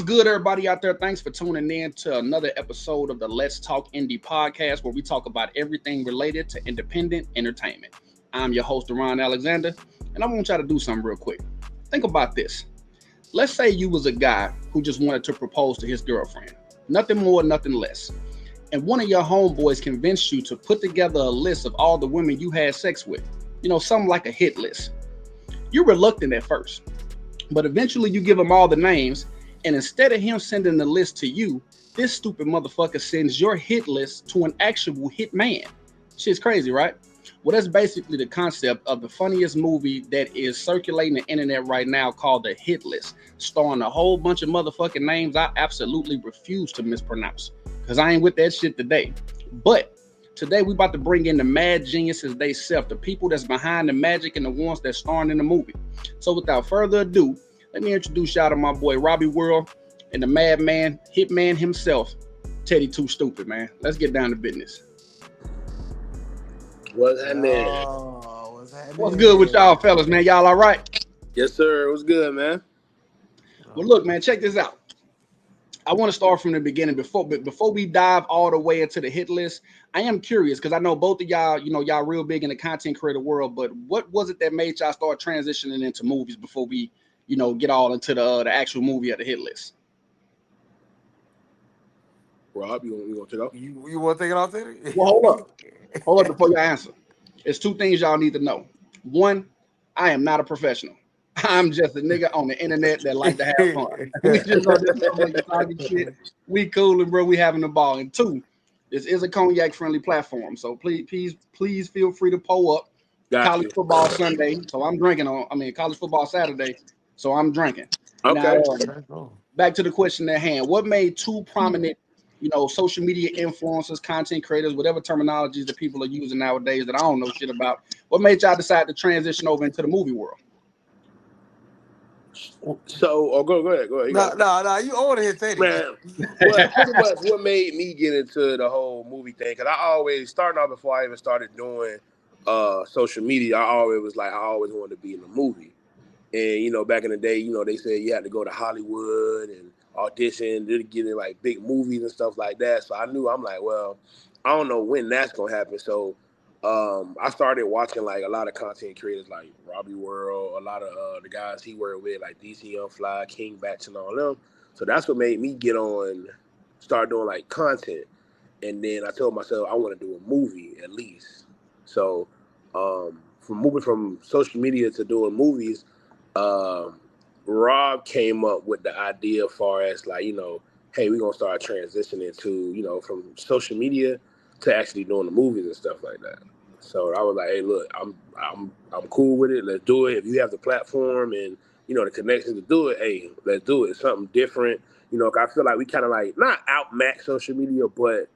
What's good, everybody out there? Thanks for tuning in to another episode of the Let's Talk Indie podcast, where we talk about everything related to independent entertainment. I'm your host, Ron Alexander, and I want y'all to do something real quick. Think about this. Let's say you was a guy who just wanted to propose to his girlfriend. Nothing more, nothing less. And one of your homeboys convinced you to put together a list of all the women you had sex with. Something like a hit list. You're reluctant at first, but eventually you give him all the names. And instead of him sending the list to you, this stupid motherfucker sends your hit list to an actual hit man. Shit's crazy, right? Well, that's basically the concept of the funniest movie that is circulating the internet right now, called The Hit List, starring a whole bunch of motherfucking names I absolutely refuse to mispronounce, because I ain't with that shit today. But today we about to bring in the mad geniuses they self, the people that's behind the magic and the ones that's starring in the movie. So without further ado, let me introduce y'all to my boy Robiiiworld and the madman, hitman himself, Teddy Too Stupid, man. Let's get down to business. What's happening? What's good with y'all fellas, man? Y'all all right? Yes, sir. What's good, man? Well, look, man, check this out. I want to start from the beginning before we dive all the way into the hit list. I am curious because I know both of y'all, y'all real big in the content creator world, but what was it that made y'all start transitioning into movies before we get all into the actual movie of the hit list? Rob, you want to take it off? You want to take it off, Teddy? Well, hold up before you answer. It's two things y'all need to know. One, I am not a professional. I'm just a nigga on the internet that like to have fun. We just on this motherfucking talking shit. We coolin', bro. We having the ball. And two, this is a cognac-friendly platform, so please feel free to pull up. College football Sunday, so I'm drinking college football Saturday, so I'm drinking. Okay. Now, back to the question at hand. What made two prominent, social media influencers, content creators, whatever terminologies that people are using nowadays that I don't know shit about, what made y'all decide to transition over into the movie world? So, go ahead. No, you own it, Teddy. Man, pretty much what made me get into the whole movie thing, because I always, starting off before I even started doing social media, I always wanted to be in a movie. And, back in the day, they said you had to go to Hollywood and audition to get in, like, big movies and stuff like that. So I'm like, well, I don't know when that's going to happen. So I started watching, like, a lot of content creators like Robiiiworld, a lot of the guys he worked with, like DC Young Fly, King Batch, and all them. So that's what made me start doing, like, content. And then I told myself I want to do a movie at least. So from moving from social media to doing movies, Rob came up with the idea as far as, like, hey, we're gonna start transitioning to, from social media to actually doing the movies and stuff like that. So I was like, hey, look, I'm cool with it. Let's do it. If you have the platform and the connections to do it, hey, let's do it. It's something different. I feel like we kind of, like, not outmax social media, but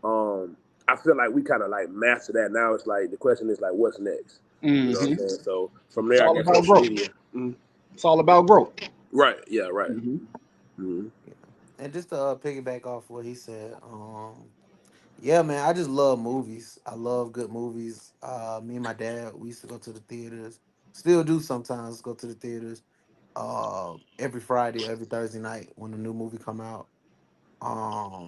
I feel like we kind of, like, master that. Now it's like the question is, like, what's next? Mm-hmm. You know what I'm saying? So from there, I guess social media. It's all about growth. Right. Yeah. Right. And just to piggyback off what he said, yeah, man, I just love movies. I love good movies. Me and my dad, we used to go to the theaters. Still do sometimes go to the theaters. Every Friday, every Thursday night when a new movie come out. I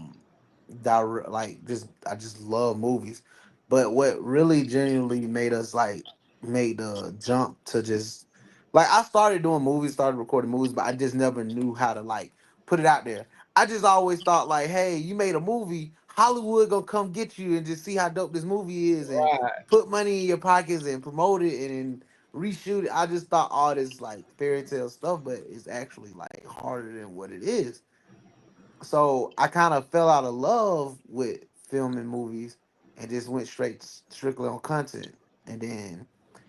just love movies. But what really genuinely made us, like, made the jump to just, like, I started doing movies, started recording movies, but I just never knew how to, like, put it out there. I just always thought, like, hey, you made a movie, Hollywood gonna come get you and just see how dope this movie is and put money in your pockets and promote it and reshoot it. I just thought all this, like, fairy tale stuff, but it's actually, like, harder than what it is. So I kind of fell out of love with filming movies and just went strictly on content. And then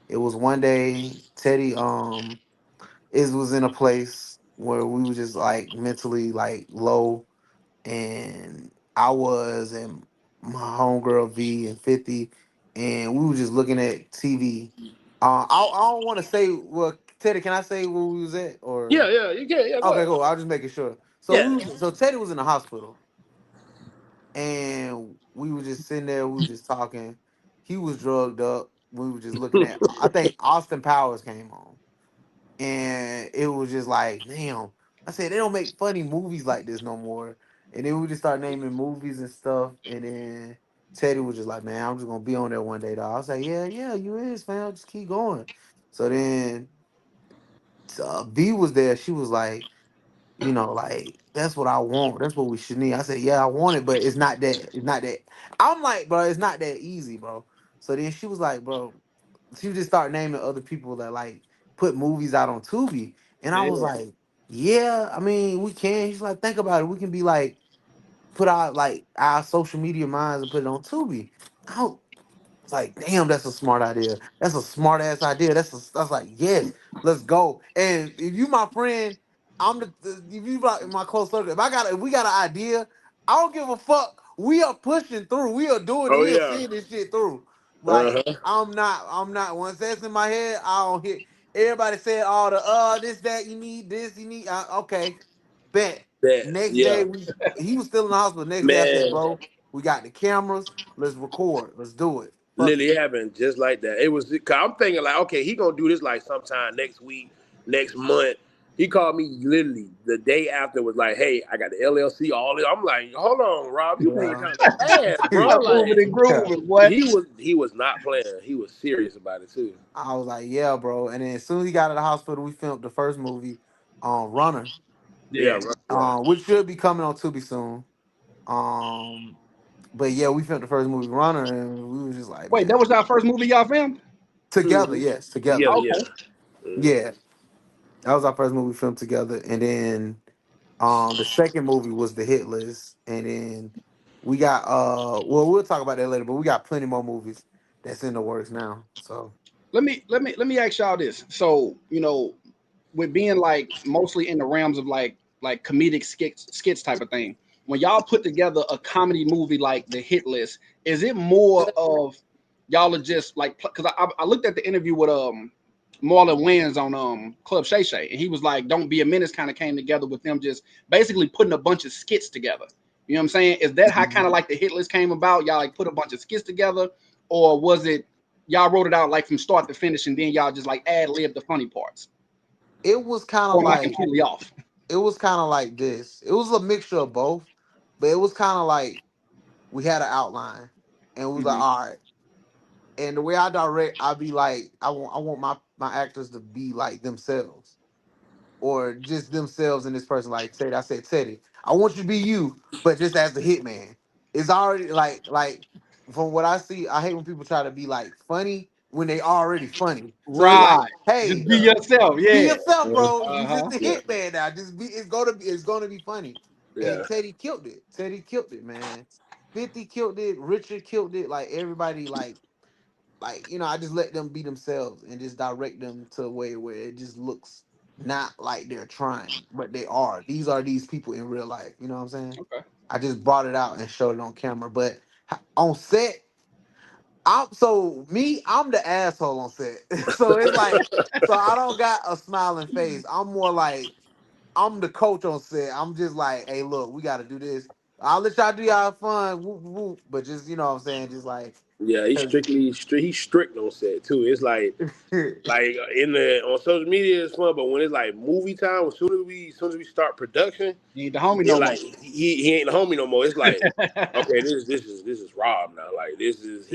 it was one day Teddy was in a place where we were just, like, mentally, like, low, and I was, and my homegirl V and 50, and we were just looking at TV. I don't want to say, well, Teddy, can I say where we was at, or? Yeah, you can. Yeah, go Okay, ahead. cool. I was just making sure. So so Teddy was in the hospital, and we were just sitting there. We were just talking. He was drugged up. We were just looking at. I think Austin Powers came on, and it was just like, damn. I said they don't make funny movies like this no more. And then we just start naming movies and stuff. And then Teddy was just like, man, I'm just gonna be on there one day, dog. I was like, yeah, yeah, you is, fam. Just keep going. So then B was there. She was like, like that's what I want. That's what we should need. I said, yeah, I want it, but it's not that. It's not that. I'm like, bro, it's not that easy, bro. So then she was like, bro, she just started naming other people that like put movies out on Tubi, and I was Yeah. like, yeah, I mean, we can. He's like, think about it. We can be like, put out like our social media minds and put it on Tubi. I it's like, damn, that's a smart idea. That's a smart ass idea. That's like, yes, let's go. And if you my friend, if you my close circle, if we got an idea, I don't give a fuck. We are pushing through. We are doing it. Oh We are yeah. seeing this shit through. Like, Uh-huh. I'm not. Once that's in my head, I don't hit. Everybody said all the this, that, you need this, you need okay. Bet. That Next day yeah. he was still in the hospital. Next day I said, Man, bro, we got the cameras. Let's record. Let's do it. Fuck it. literally happened just like that. It was cause I'm thinking like, okay, he gonna do this like sometime next week, next month. He called me literally the day after was like, hey, I got the LLC, all this. I'm like, hold on, Rob, you moving Yeah. kind of fast, bro. Stop Like moving and grooving, boy. he was not playing. He was serious about it too. I was like, yeah, bro. And then as soon as he got to the hospital, we filmed the first movie, Runner, Yeah, Yeah. right, yeah. which should be coming on Tubi soon. Um, but yeah, we filmed the first movie, Runner, and we was just like, Wait, man, that was our first movie y'all filmed? together, Mhm. yes, together, Together, yeah. Okay. Mhm. yeah. That was our first movie filmed together, and then the second movie was The Hit List, and then we got well, we'll talk about that later, but we got plenty more movies that's in the works now. So Let me ask y'all this. So, with being like mostly in the realms of like comedic skits type of thing, when y'all put together a comedy movie like The Hit List, is it more of y'all are just like, because I looked at the interview with Marlon Wayans on Club Shay Shay, and he was like, "Don't Be a Menace" kind of came together with them just basically putting a bunch of skits together. You know what I'm saying? Is that how kind of like The Hit List came about? Y'all like put a bunch of skits together, or was it y'all wrote it out like from start to finish, and then y'all just like ad lib the funny parts? it was kind of Or am I like completely off? this. It was a mixture of both, but it was kind of like we had an outline, and we was like, Hmm. all right. And the way I direct, I be like, I want my actors to be like themselves, or just themselves in this person. Like Teddy, I said, Teddy, I want you to be you, but just as the hitman. It's already like from what I see, I hate when people try to be like funny when they already funny. So it's like, Right. Just hey, be yourself. be Yeah. yourself, Mhm. bro. You Uh just huh. the Yeah, hitman now. Just be. It's gonna be funny. And yeah, Teddy killed it. Teddy killed it, man. 50 killed it. Richard killed it. Like everybody, I just let them be themselves and just direct them to a way where it just looks not like they're trying, but they are. These are these people in real life. You know what I'm saying? Okay. I just brought it out and showed it on camera. But on set, I'm the asshole on set. So it's like, so I don't got a smiling face. I'm more like I'm the coach on set. I'm just like, hey, look, we got to do this. I'll let y'all do y'all fun, whoop, whoop, but just what I'm saying, just like, yeah. He's 'cause- strictly he's strict on set too. It's like in the on social media it's fun, but when it's like movie time, as soon as we start production, You ain't the homie it no more. like he ain't the homie no more. It's like okay, this is Rob now. Like this is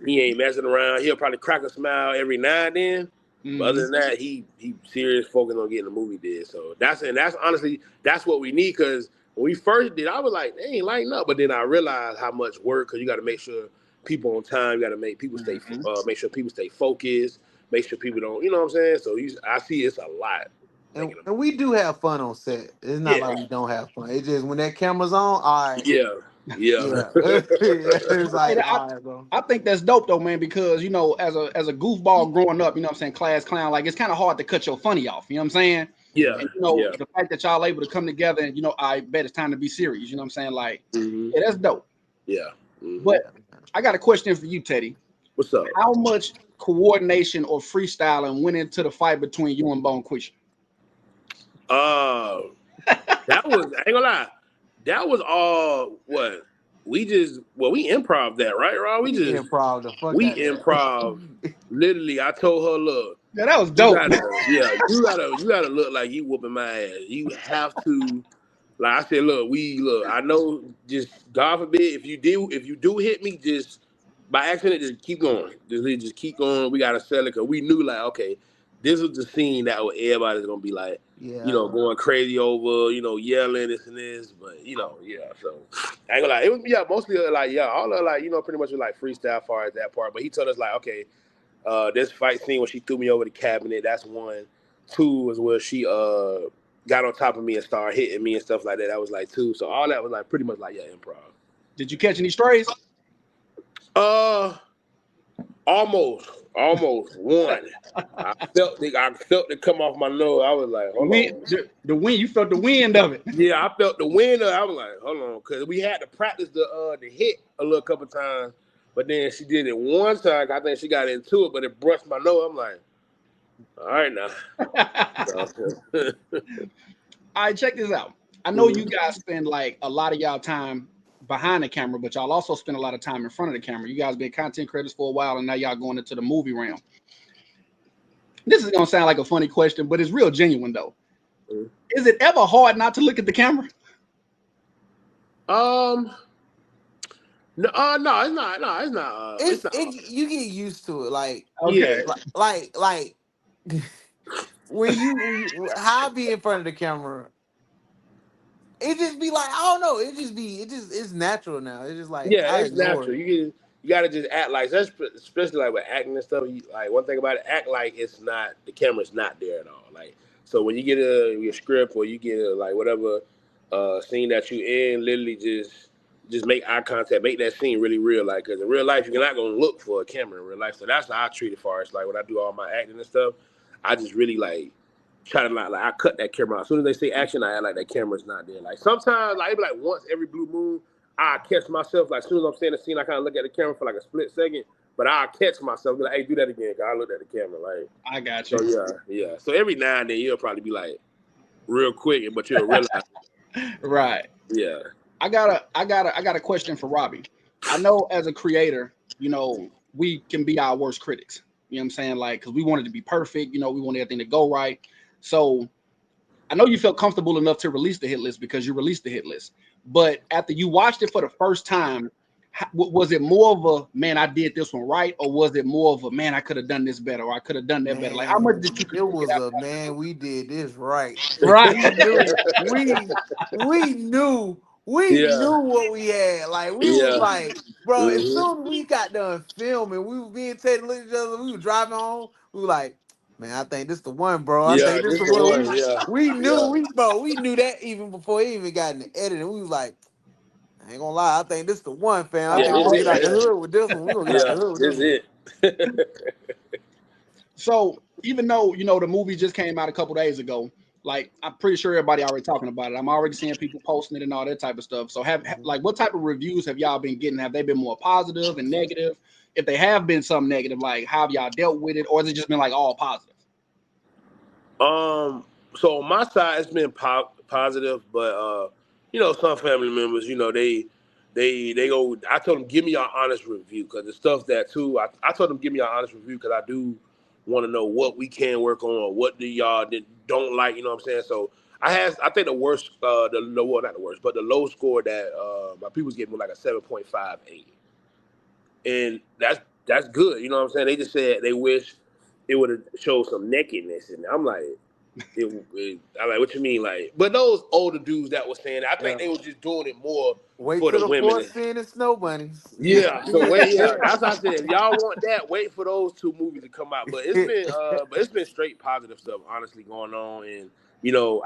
he ain't messing around. He'll probably crack a smile every now and then. But other Hmm. than that, he serious focused on getting the movie did. So that's honestly that's what we need because when we first did, I was like, they ain't lighting up. But then I realized how much work because you got to make sure people on time. You got to make people Hmm. make sure people stay focused. Make sure people don't, you know what I'm saying. So I see it's a lot and, making them. and we do have fun on set. It's not Yeah, like we don't have fun. It's just when that camera's on, all right, yeah, yeah, yeah. It's Hey, like, all right, bro. I think that's dope though, man, because as a goofball growing up, what I'm saying, class clown, like it's kind of hard to cut your funny off, you know what I'm saying? yeah, And yeah. the fact that y'all able to come together and I bet it's time to be serious, you know what I'm saying? Like, Hmm. yeah, that's dope. Yeah. Hmm. But I got a question for you, Teddy. What's up? How much coordination or freestyling went into the fight between you and Bone Quisha? Uh, that was I ain't gonna lie. That was all what we improv that right, Rob? We improv the fuck We out of improv. that. Literally, I told her, look. Yeah, that was You dope. you gotta look like you whooping my ass. You have to, like I said, look. I know, just God forbid, if you do hit me, just by accident, just keep going. Just keep going. We gotta sell it because we knew, like, okay, this was the scene that everybody's gonna be like, Yeah. going crazy over, yelling this and this. But yeah. So I ain't gonna lie, it was mostly like all of like pretty much was like freestyle as far as that part. But he told us like, okay. This fight scene when she threw me over the cabinet, that's one. Two was where she got on top of me and started hitting me and stuff like that. That was like two. So all that was like pretty much like improv. Did you catch any strays? Uh, almost one. I felt it come off my nose. I was like, hold on. The wind. You felt the wind of it. Yeah, I felt the wind. I was like, hold on, because we had to practice the hit a little couple times. But then she did it one time. I think she got into it, but it brushed my nose. I'm like, all right now. All right, check this out. I know you guys spend like a lot of y'all time behind the camera, but y'all also spend a lot of time in front of the camera. You guys been content creators for a while, and now y'all going into the movie realm. This is gonna sound like a funny question, but it's real genuine though. Is it ever hard not to look at the camera? No, no, it's not. No, it's not. It's not. You get used to it, like Okay. like when you how I be in front of the camera, it just be like I don't know. It's natural now. It's just like Yeah, I it's ignore natural. it. You gotta just act like, especially like with acting and stuff. Like one thing about it, act like it's not the camera's not there at all. Like so, when you get your script or you get like whatever scene that you in, literally just make eye contact, make that scene really real. Like, because in real life, you're not gonna look for a camera in real life. So that's how I treat it. Far as like when I do all my acting and stuff, I just really like try to like I cut that camera out. As soon as they say action, I act like that camera's not there. Like sometimes, like maybe like once every blue moon, I catch myself, like as soon as I'm saying the scene, I kind of look at the camera for like a split second, but I catch myself, be like, hey, do that again, because I looked at the camera. Like, I got you. so yeah. So every now and then you'll probably be like real quick, but you'll realize, Right. yeah. I got a question for Robbie. I know as a creator, we can be our worst critics. You know what I'm saying? Like, because we want it to be perfect. We want everything to go right. So I know you felt comfortable enough to release the hit list because you released the hit list. But after you watched it for the first time, was it more of a, man, I did this one right? Or was it more of a, man, I could have done this better, or I could have done that better? Like, how much did you It was out? a man. We did this right. Right. We knew Yeah. what we had. Like we was Yeah. like, bro. As Mm-hmm. soon as we got done filming, we was being Teddy looked at each other. We were driving home. We were like, man, I think this the one, bro. I Yeah, think this this the the one. one. Yeah. We knew Yeah. we knew that even before he even got in the edit. And we was like, I ain't gonna lie, I think this the one, fam. I Yeah, think we're this gonna get it. out the Yeah. hood with this one. We're gonna get out the Yeah, hood with this this it. So even though the movie just came out a couple days ago, like I'm pretty sure everybody already talking about it. I'm already seeing people posting it and all that type of stuff. So like what type of reviews have y'all been getting? Have they been more positive and negative? If they have been some negative, like how have y'all dealt with it, or has it just been like all positive? So on my side, it's been positive, but some family members, they go. I told them give me your honest review because the stuff that too. I told them give me your honest review because I do want to know what we can work on or what do y'all don't like. You know what I'm saying? So I think the worst, well not the worst, but the low score that my people's getting was like a 7.58, and that's good. You know what I'm saying? They just said they wish it would have showed some nakedness, and I'm like. I like what you mean, like, but those older dudes that was saying, I think one. they was just doing it more Wait for till the the women. fourth scene in Snow Bunnies. Yeah, so wait, yeah, that's what I said. If y'all want that, wait for those two movies to come out. But it's been straight positive stuff, honestly, going on. And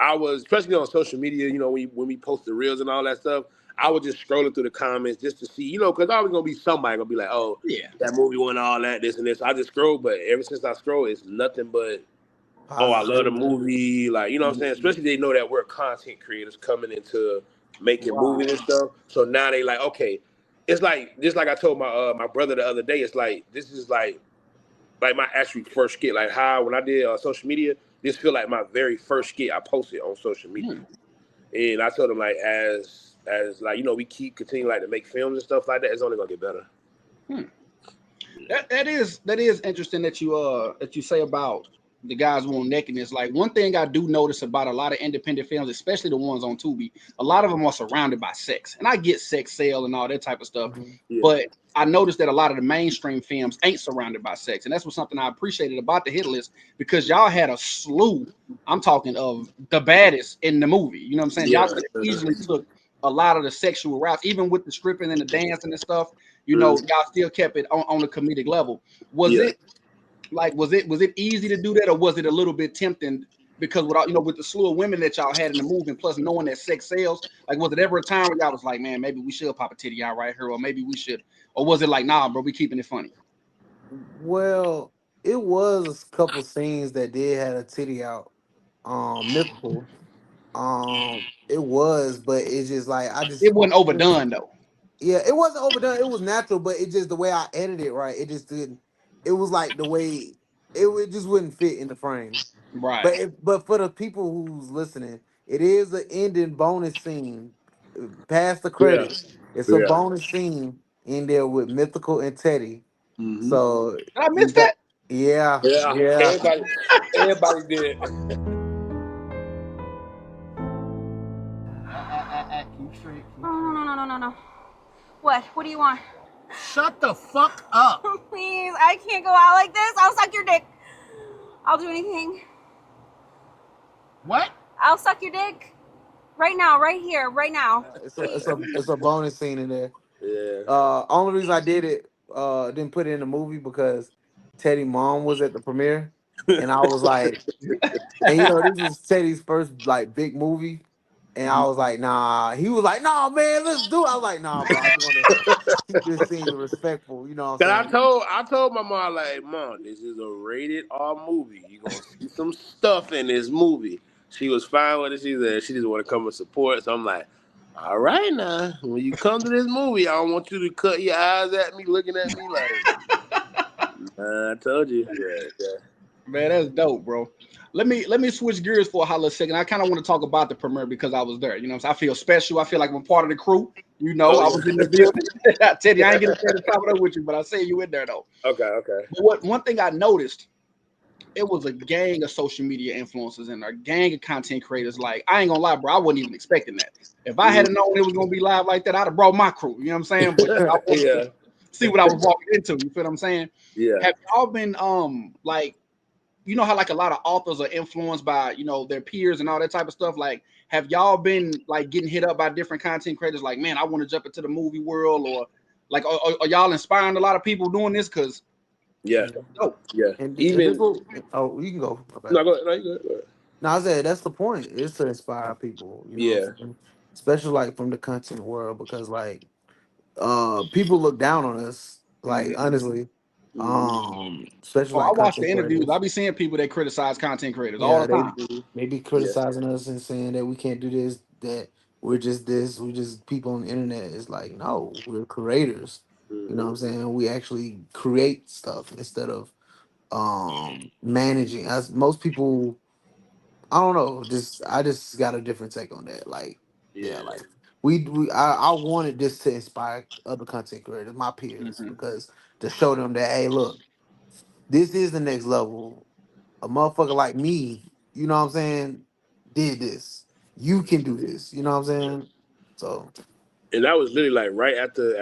I was especially on social media. When we post the reels and all that stuff, I was just scrolling through the comments just to see, because always gonna be somebody gonna be like, oh, Yeah. that movie won all that, this and this. I just scroll, but ever since I scroll, it's nothing but. Oh, I love the Positivity. movie. Like, you know what I'm saying? Especially they know that we're content creators coming into making movies and stuff. So now they like, okay, it's like just like I told my brother the other day, it's like this is like my actually first skit. Like how when I did social media, this feel like my very first skit I posted on social media. And I told him like as like, we keep continuing like to make films and stuff like that, it's only gonna get better. That is interesting that you say about the guys want nakedness. Like one thing I do notice about a lot of independent films, especially the ones on Tubi, a lot of them are surrounded by sex. And I get sex sale and all that type of stuff, Yeah. but I noticed that a lot of the mainstream films ain't surrounded by sex, and that's what something I appreciated about the hit list because y'all had a slew. I'm talking of the baddest in the movie. You know what I'm saying? Y'all Yeah. could have easily took a lot of the sexual routes, even with the stripping and the dancing and stuff. Mhm. Y'all still kept it on a comedic level. Was Yeah. it was it easy to do that, or was it a little bit tempting? Because with the slew of women that y'all had in the movie, and plus knowing that sex sells, like was it ever a time where y'all was like, man, maybe we should pop a titty out right here, or maybe we should, or was it like, nah, bro, we keeping it funny? Well, it was a couple scenes that did have a titty out. Mythical. It was, but it's just like I It just wasn't overdone though, yeah, it wasn't overdone. It was natural, but it just the way I edited it, right? It just didn't. It was like the way it just wouldn't fit in the frame. right? But for the people who's listening, it is an ending bonus scene past the Yeah. credits. It's a Yeah. bonus scene in there with Mythical and Teddy. Mm-hmm. So Did I you miss got that? yeah, Yeah. yeah. Everybody did. Keep straight. Oh, no. What do you want? Shut the fuck up. Please, I can't go out like this. I'll suck your dick. I'll do anything. What? I'll suck your dick. Right now, right here, right now. It's a bonus scene in there. Yeah. Only reason I did it, didn't put it in the movie because Teddy mom was at the premiere, and I was like, and this was Teddy's first like big movie, and I was like, nah. He was like, nah, man, let's do it. I was like, nah, bro, I just want to keep this scene respectful. You know what Cause I'm saying? I told my mom, like, Mom, this is a rated R movie. You gonna see some stuff in this movie. She was fine with it. She said she just want to come and support. So I'm like, all right now, when you come to this movie, I don't want you to cut your eyes at me, looking at me like, nah, I told you. Yeah. Man, that's dope, bro. Let me switch gears for a hot little second. I kind of want to talk about the premiere because I was there. So I feel special. I feel like I'm part of the crew. Oh, I yeah. was in the building. Teddy, I ain't get a chance to chop it up with you, but I say you in there though. Okay. But one thing I noticed, it was a gang of social media influencers and a gang of content creators. Like, I ain't gonna lie, bro, I wasn't even expecting that. If I had Mhm. known it was gonna be live like that, I'd have brought my crew. You know what I'm saying? But I wanted to Yeah. see what I was walking into. You feel what I'm saying? Yeah. Have y'all been like, how like a lot of authors are influenced by their peers and all that type of stuff? Like, have y'all been like getting hit up by different content creators? Like, man, I want to jump into the movie world, or like, are y'all inspiring a lot of people doing this? Because Yeah. dope. Yeah. And this Even will, oh, you can go. Okay. no, go ahead. No, you good. Go ahead. No, I said that's the point. It's to inspire people. You know what Yeah. I'm saying? Especially like from the content world because like people look down on us. Like Mhm. honestly, Mm-hmm. especially Oh, I like watch the content interviews. I creators. be seeing people that criticize content creators all Yeah, the time. they be Yeah. criticizing us and saying that we can't do this, that we're just this, we're just people on the internet. It's like, no, we're creators. You know what Mm-hmm. I'm saying? We actually create stuff instead of managing. As most people, I don't know, I just got a different take on that. Like, yeah, Yeah. like I wanted this to inspire other content creators, my peers, Mhm. because to show them that, hey, look, this is the next level. A motherfucker like me, you know what I'm saying, did this. You can do this. You know what I'm saying? So And that was literally like right after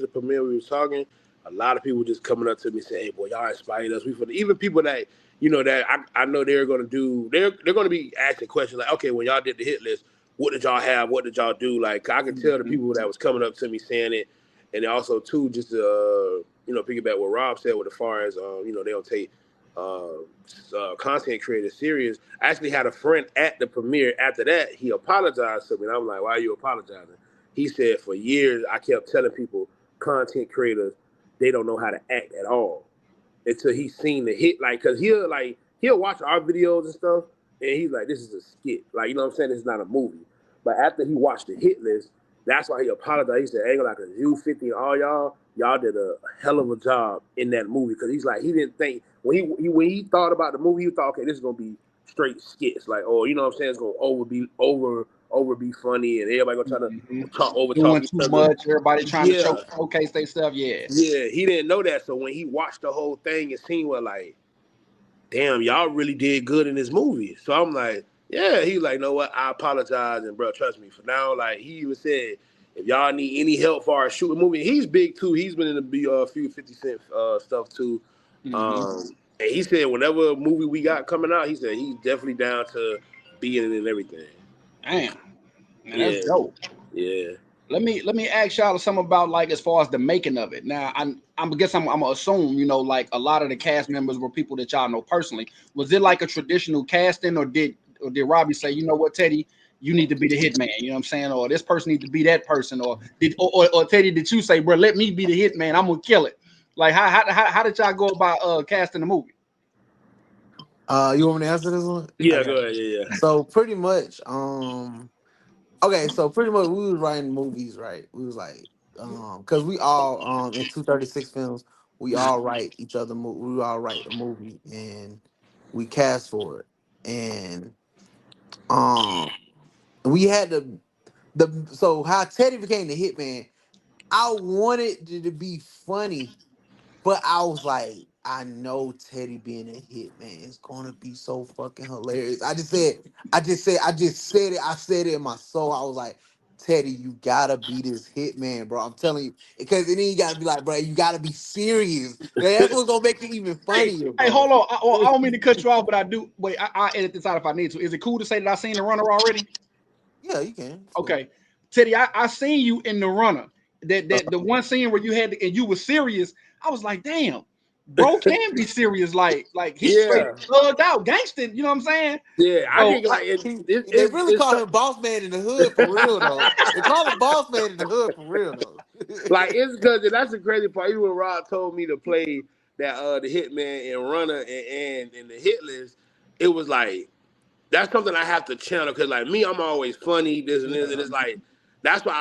the premiere we was talking. A lot of people just coming up to me saying, "Hey, boy, y'all inspired us." Even people that that I know they're gonna do. They're gonna be asking questions like, "Okay, when y'all did the hit list, what did y'all have? What did y'all do?" Like I could tell the Mhm. people that was coming up to me saying it, and also too just to piggyback what Rob said with as far as they don't take content creators serious. I actually had a friend at the premiere. After that, he apologized to me, and I'm like, "Why are you apologizing?" He said for years I kept telling people content creators they don't know how to act at all until he's seen the hit. Like, cause he'll watch our videos and stuff, and he's like, "This is a skit." Like, you know what I'm saying? This is not a movie. But after he watched the hit list, that's why he apologized. He said, "Ain't like a you 50 and all y'all did a hell of a job in that movie." Cause he's like, he didn't think when he thought about the movie, he thought, okay, this is gonna be straight skits. Like, oh, you know what I'm saying? It's gonna over over be funny, and everybody gonna try to talk over talk Doing each too other. much. Everybody trying to Yeah, showcase their stuff. Yeah. yeah. He didn't know that, so when he watched the whole thing and seen what like, damn, y'all really did good in this movie. So I'm like, yeah. He was like, know what? I apologize, and bro, trust me. For now, like he even said, if y'all need any help for our shooting movie, he's big too. He's been in a few 50 Cent stuff too. And he said whenever movie we got coming out, he said he's definitely down to be in it and everything. Damn, man, Yeah, that's dope. yeah. Let me ask y'all something about like as far as the making of it. Now I'm gonna assume, you know, like a lot of the cast members were people that y'all know personally. Was it like a traditional casting, or did Robbie say, you know what, Teddy, you need to be the hitman, you know what I'm saying, or this person need to be that person, or Teddy, did you say, bro, let me be the hitman, I'm gonna kill it? Like how did y'all go about casting the movie? You want me to answer this one? Yeah, Okay. go ahead. Yeah, yeah. So pretty much, okay, so pretty much we was writing movies, right? We was like, because we all in 236 films, we all write each other. We all write a movie, and we cast for it, and um, we had the so how Teddy became the hitman. I wanted it to be funny, but I was like, I know Teddy being a hitman is gonna be so fucking hilarious. I just said it. I said it in my soul. I was like, Teddy, you gotta be this hitman, bro. I'm telling you, because then you gotta be like, bro, you gotta be serious. That's what's gonna make it even funnier, Hey, bro. hold on. I don't mean to cut you off, but I do. Wait, I edit this out if I need to. Is it cool to say that I seen the runner already? Yeah, you can. It's cool. Okay, Teddy, I seen you in the runner. That the one scene where you had and you were serious. I was like, damn, bro can be serious. Like he's straight Yeah, thugged out, gangster. You know what I'm saying? yeah. I So think like They really it's call him boss man in the hood for real though. They call him boss man in the hood for real though. like it's because that's the crazy part. Even when Rob told me to play that the Hitman and Runner and the Hit List, it was like that's something I have to channel because like me, I'm always funny, this and this, and it's like that's why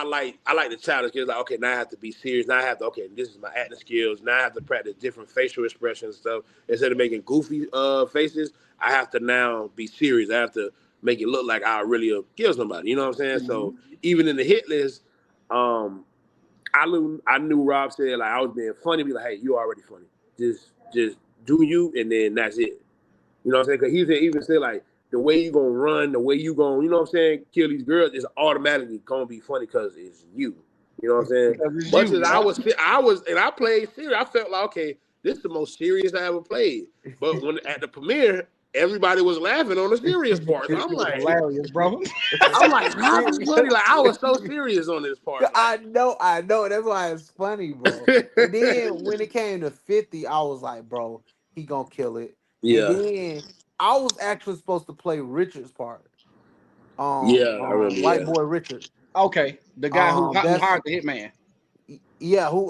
I like the challenge because like okay, now I have to be serious. Now I have to this is my acting skills. Now I have to practice different facial expressions and stuff instead of making goofy faces. I have to now be serious. I have to make it look like I really kill somebody. You know what I'm saying? So even in the Hit List, um, I knew Rob said like I was being funny. Be like, hey, you already funny. Just do you, and then that's it. You know what I'm saying? Because he even said like the way you gonna run, the way you gonna, you know what I'm saying, kill these girls is automatically gonna be funny because it's you. You know what I'm saying? because it's Much you, as yeah. I was, and I played serious. I felt like okay, this is the most serious I ever played. But when at the premiere, everybody was laughing on the serious parts. This shit was hilarious, bro. I'm like, how is this funny? Like I was so serious on this part. Like, I know. That's why it's funny, bro. And then when it came to 50, I was like, bro, he gonna kill it. And yeah, then I was actually supposed to play Richard's part. yeah, I remember. White Yeah, boy Richard. Okay, the guy who That's hired the hitman. yeah. Who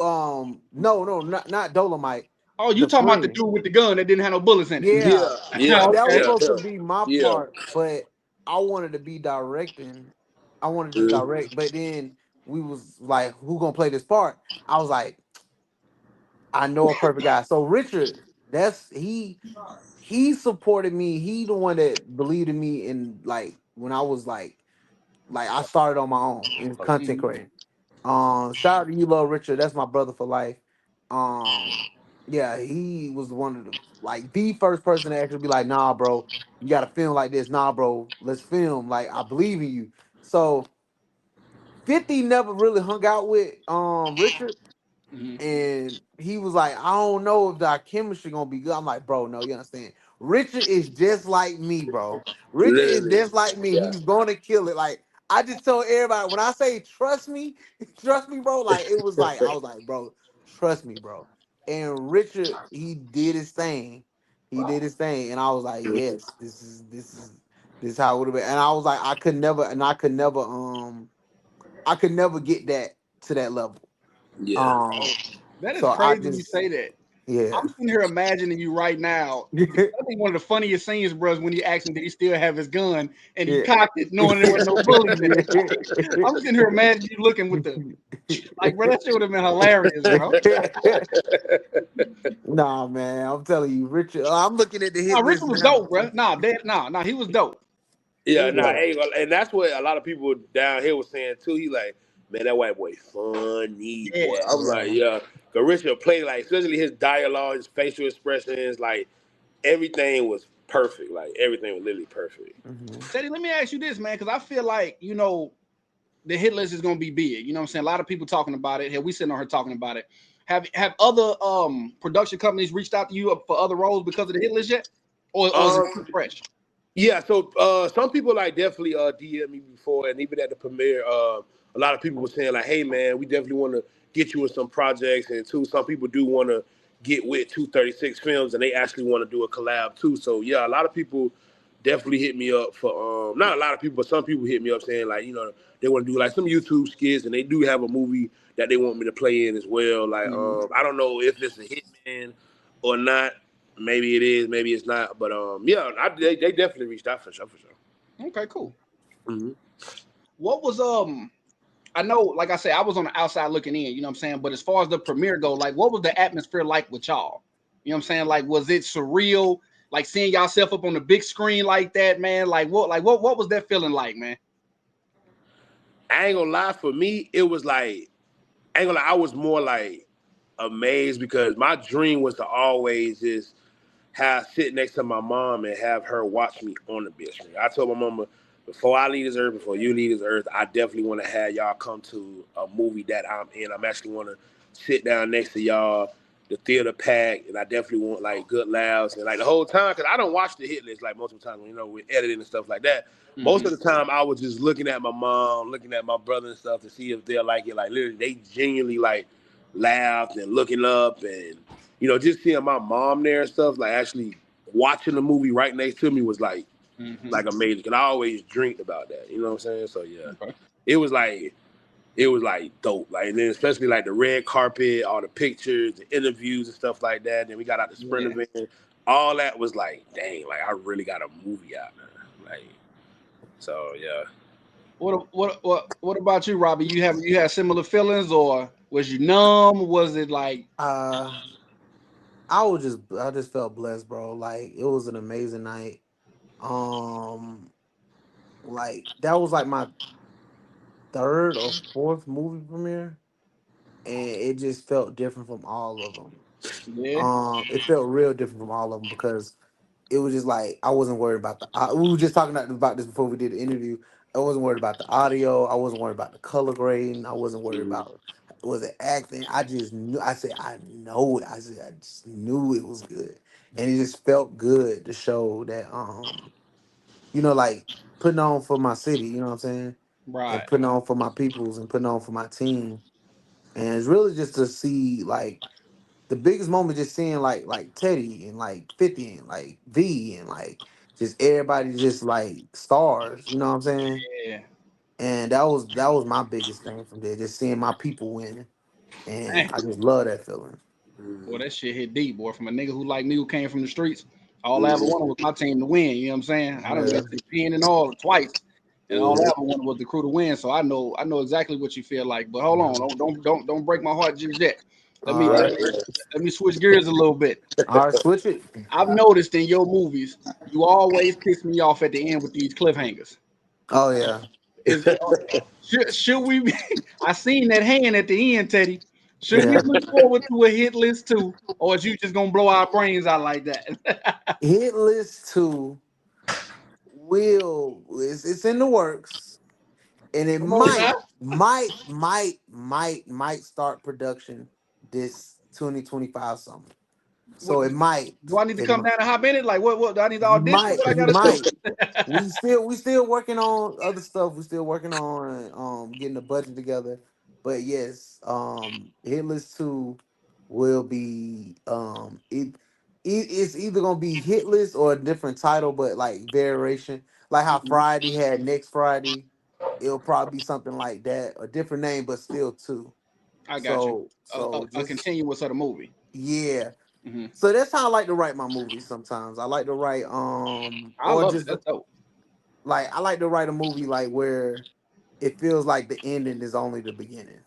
no, not Dolomite. Oh, you The talking about the friend. dude with the gun that didn't have no bullets in it? Yeah, yeah, yeah, that was Okay. yeah, supposed to be my yeah. part, but I wanted to be directing. I wanted to Mhm. direct, but then we was like, who gonna play this part? I was like, I know a perfect guy. So Richard, he supported me. He the one that believed in me in like when I was like I started on my own in content Mhm. creating. Shout out to you, love Richard. That's my brother for life. Um, yeah, he was one of the first person to actually be like, nah, bro, you gotta film like this. Nah, bro, let's film. Like, I believe in you. So 50 never really hung out with Richard. Mhm. And he was like, I don't know if our chemistry gonna be good. I'm like, bro, no, you understand. Richard is just like me, bro. Richard is Literally, just like me. yeah. He's gonna kill it. Like, I just told everybody when I say trust me, trust me, bro. Like, it was like, I was like, bro, trust me, bro. And Richard, he did his thing. He did his thing. And I was like, yes, this is how it would have been. And I was like, I could never get that to that level. Yeah. Um, That is so I crazy you just say that. yeah. I'm sitting here imagining you right now. Because I think one of the funniest scenes, bro, is when he asked him did he still have his gun and he Yeah. cocked it knowing there was no bullets in it. I'm sitting here imagining you looking with the like, bro, that shit would have been hilarious, bro. Nah, man, I'm telling you, Richard. I'm looking at the Nah, hit Richard list was now. dope, bro. Nah, he was dope. Yeah, nah, Yeah. and that's what a lot of people down here was saying too. He like, man, that white boy funny boy. Yeah. I'm like, yeah, cause Richard played like, especially his dialogue, his facial expressions, like everything was perfect. Like everything was literally perfect. Mm-hmm. Teddy, let me ask you this, man, because I feel like, the hit list is gonna be big. You know what I'm saying? A lot of people talking about it. Here we sitting on here talking about it. Have other production companies reached out to you for other roles because of the hit list yet? Or is it Um, fresh? Yeah, so some people like definitely DM me before, and even at the premiere, a lot of people were saying like, "Hey man, we definitely want to get you in some projects." And too, some people do want to get with 236 Films, and they actually want to do a collab too. So yeah, a lot of people definitely hit me up for not a lot of people, but some people hit me up saying like, they want to do like some YouTube skits, and they do have a movie that they want me to play in as well. Like Mhm. I don't know if it's a Hitman or not. Maybe it is, maybe it's not. But yeah, they definitely reached out for sure, for sure. Okay, cool. Mm-hmm. What was I know, like I said, I was on the outside looking in, you know what I'm saying? But as far as the premiere go, like what was the atmosphere like with y'all? You know what I'm saying? Like, was it surreal? Like seeing yourself up on the big screen like that, man? Like what was that feeling like, man? I ain't gonna lie, for me, it was like I ain't gonna lie, I was more like amazed because my dream was to always just have sit next to my mom and have her watch me on the big screen. I told my mama before I leave this earth, before you leave this earth, I definitely want to have y'all come to a movie that I'm in. I'm actually want to sit down next to y'all, the theater pack, and I definitely want like good laughs and like the whole time because I don't watch the hit list like most of the time, with editing and stuff like that. Most Mm-hmm. of the time, I was just looking at my mom, looking at my brother and stuff to see if they'll like it. Like literally, they genuinely like laughed and looking up and just seeing my mom there and stuff, like actually watching the movie right next to me was Mm-hmm. like amazing. Cause I always dreamed about that. You know what I'm saying? So yeah, Okay. it was like dope. Like and then especially like the red carpet, all the pictures, the interviews and stuff like that. Then we got out the Sprinter Yeah. van. All that was like, dang, like I really got a movie out there. Like so yeah. What about you, Robbie? You had similar feelings, or was you numb? Was it like Uh, I just felt blessed, bro. Like it was an amazing night. Um, like that was like my third or fourth movie premiere, and it just felt different from all of them. yeah? It felt real different from all of them because it was just like I wasn't worried about the. We were just talking about this before we did the interview. I wasn't worried about the audio. I wasn't worried about the color grading. I wasn't worried Mhm. about was it acting. I just knew. I said I know it. I said I just knew it was good, and it just felt good to show that like putting on for my city. You know what I'm saying? And Right. putting on for my peoples and putting on for my team. And it's really just to see like the biggest moment, just seeing like Teddy and like 50 and like V and like just everybody just like stars, you know what I'm saying? Yeah. And that was my biggest thing from there, just seeing my people win. And Man, I just love that feeling. boy, Mhm. that shit hit deep, boy. From a nigga who like me, who came from the streets, all I ever Mhm. wanted was my team to win. You know what I'm saying? I done Yeah. invested in and all twice, and all I Mhm. ever wanted was the crew to win. So I know exactly what you feel like. But hold on, don't break my heart just yet. Let me All let right. Right. me let me switch gears a little bit. All right, switch it. I've noticed in your movies, you always piss me off at the end with these cliffhangers. Oh yeah. Is should we be, I seen that hand at the end, Teddy. Should we Yeah. look forward to a hit list too, or is you just gonna blow our brains out like that? Hit list 2 it's in the works. And it Come on now. might start production this 2025 summer. What, So it might. do I need to It come might. down and hop in it? Like what? Do I need to You audition? might. What I You got to do? might. We still working on other stuff. We still working on getting the budget together. But yes, Hit List 2 will be it's either gonna be Hit List or a different title, but like variation. Like how Friday had Next Friday, it'll probably be something like that, a different name, but still two. I got you. So A, a, so a just continuous of the movie. yeah. Hmm. So that's how I like to write my movies sometimes. I like to write I or love it. just That's dope. like I like to write a movie like where it feels like the ending is only the beginning.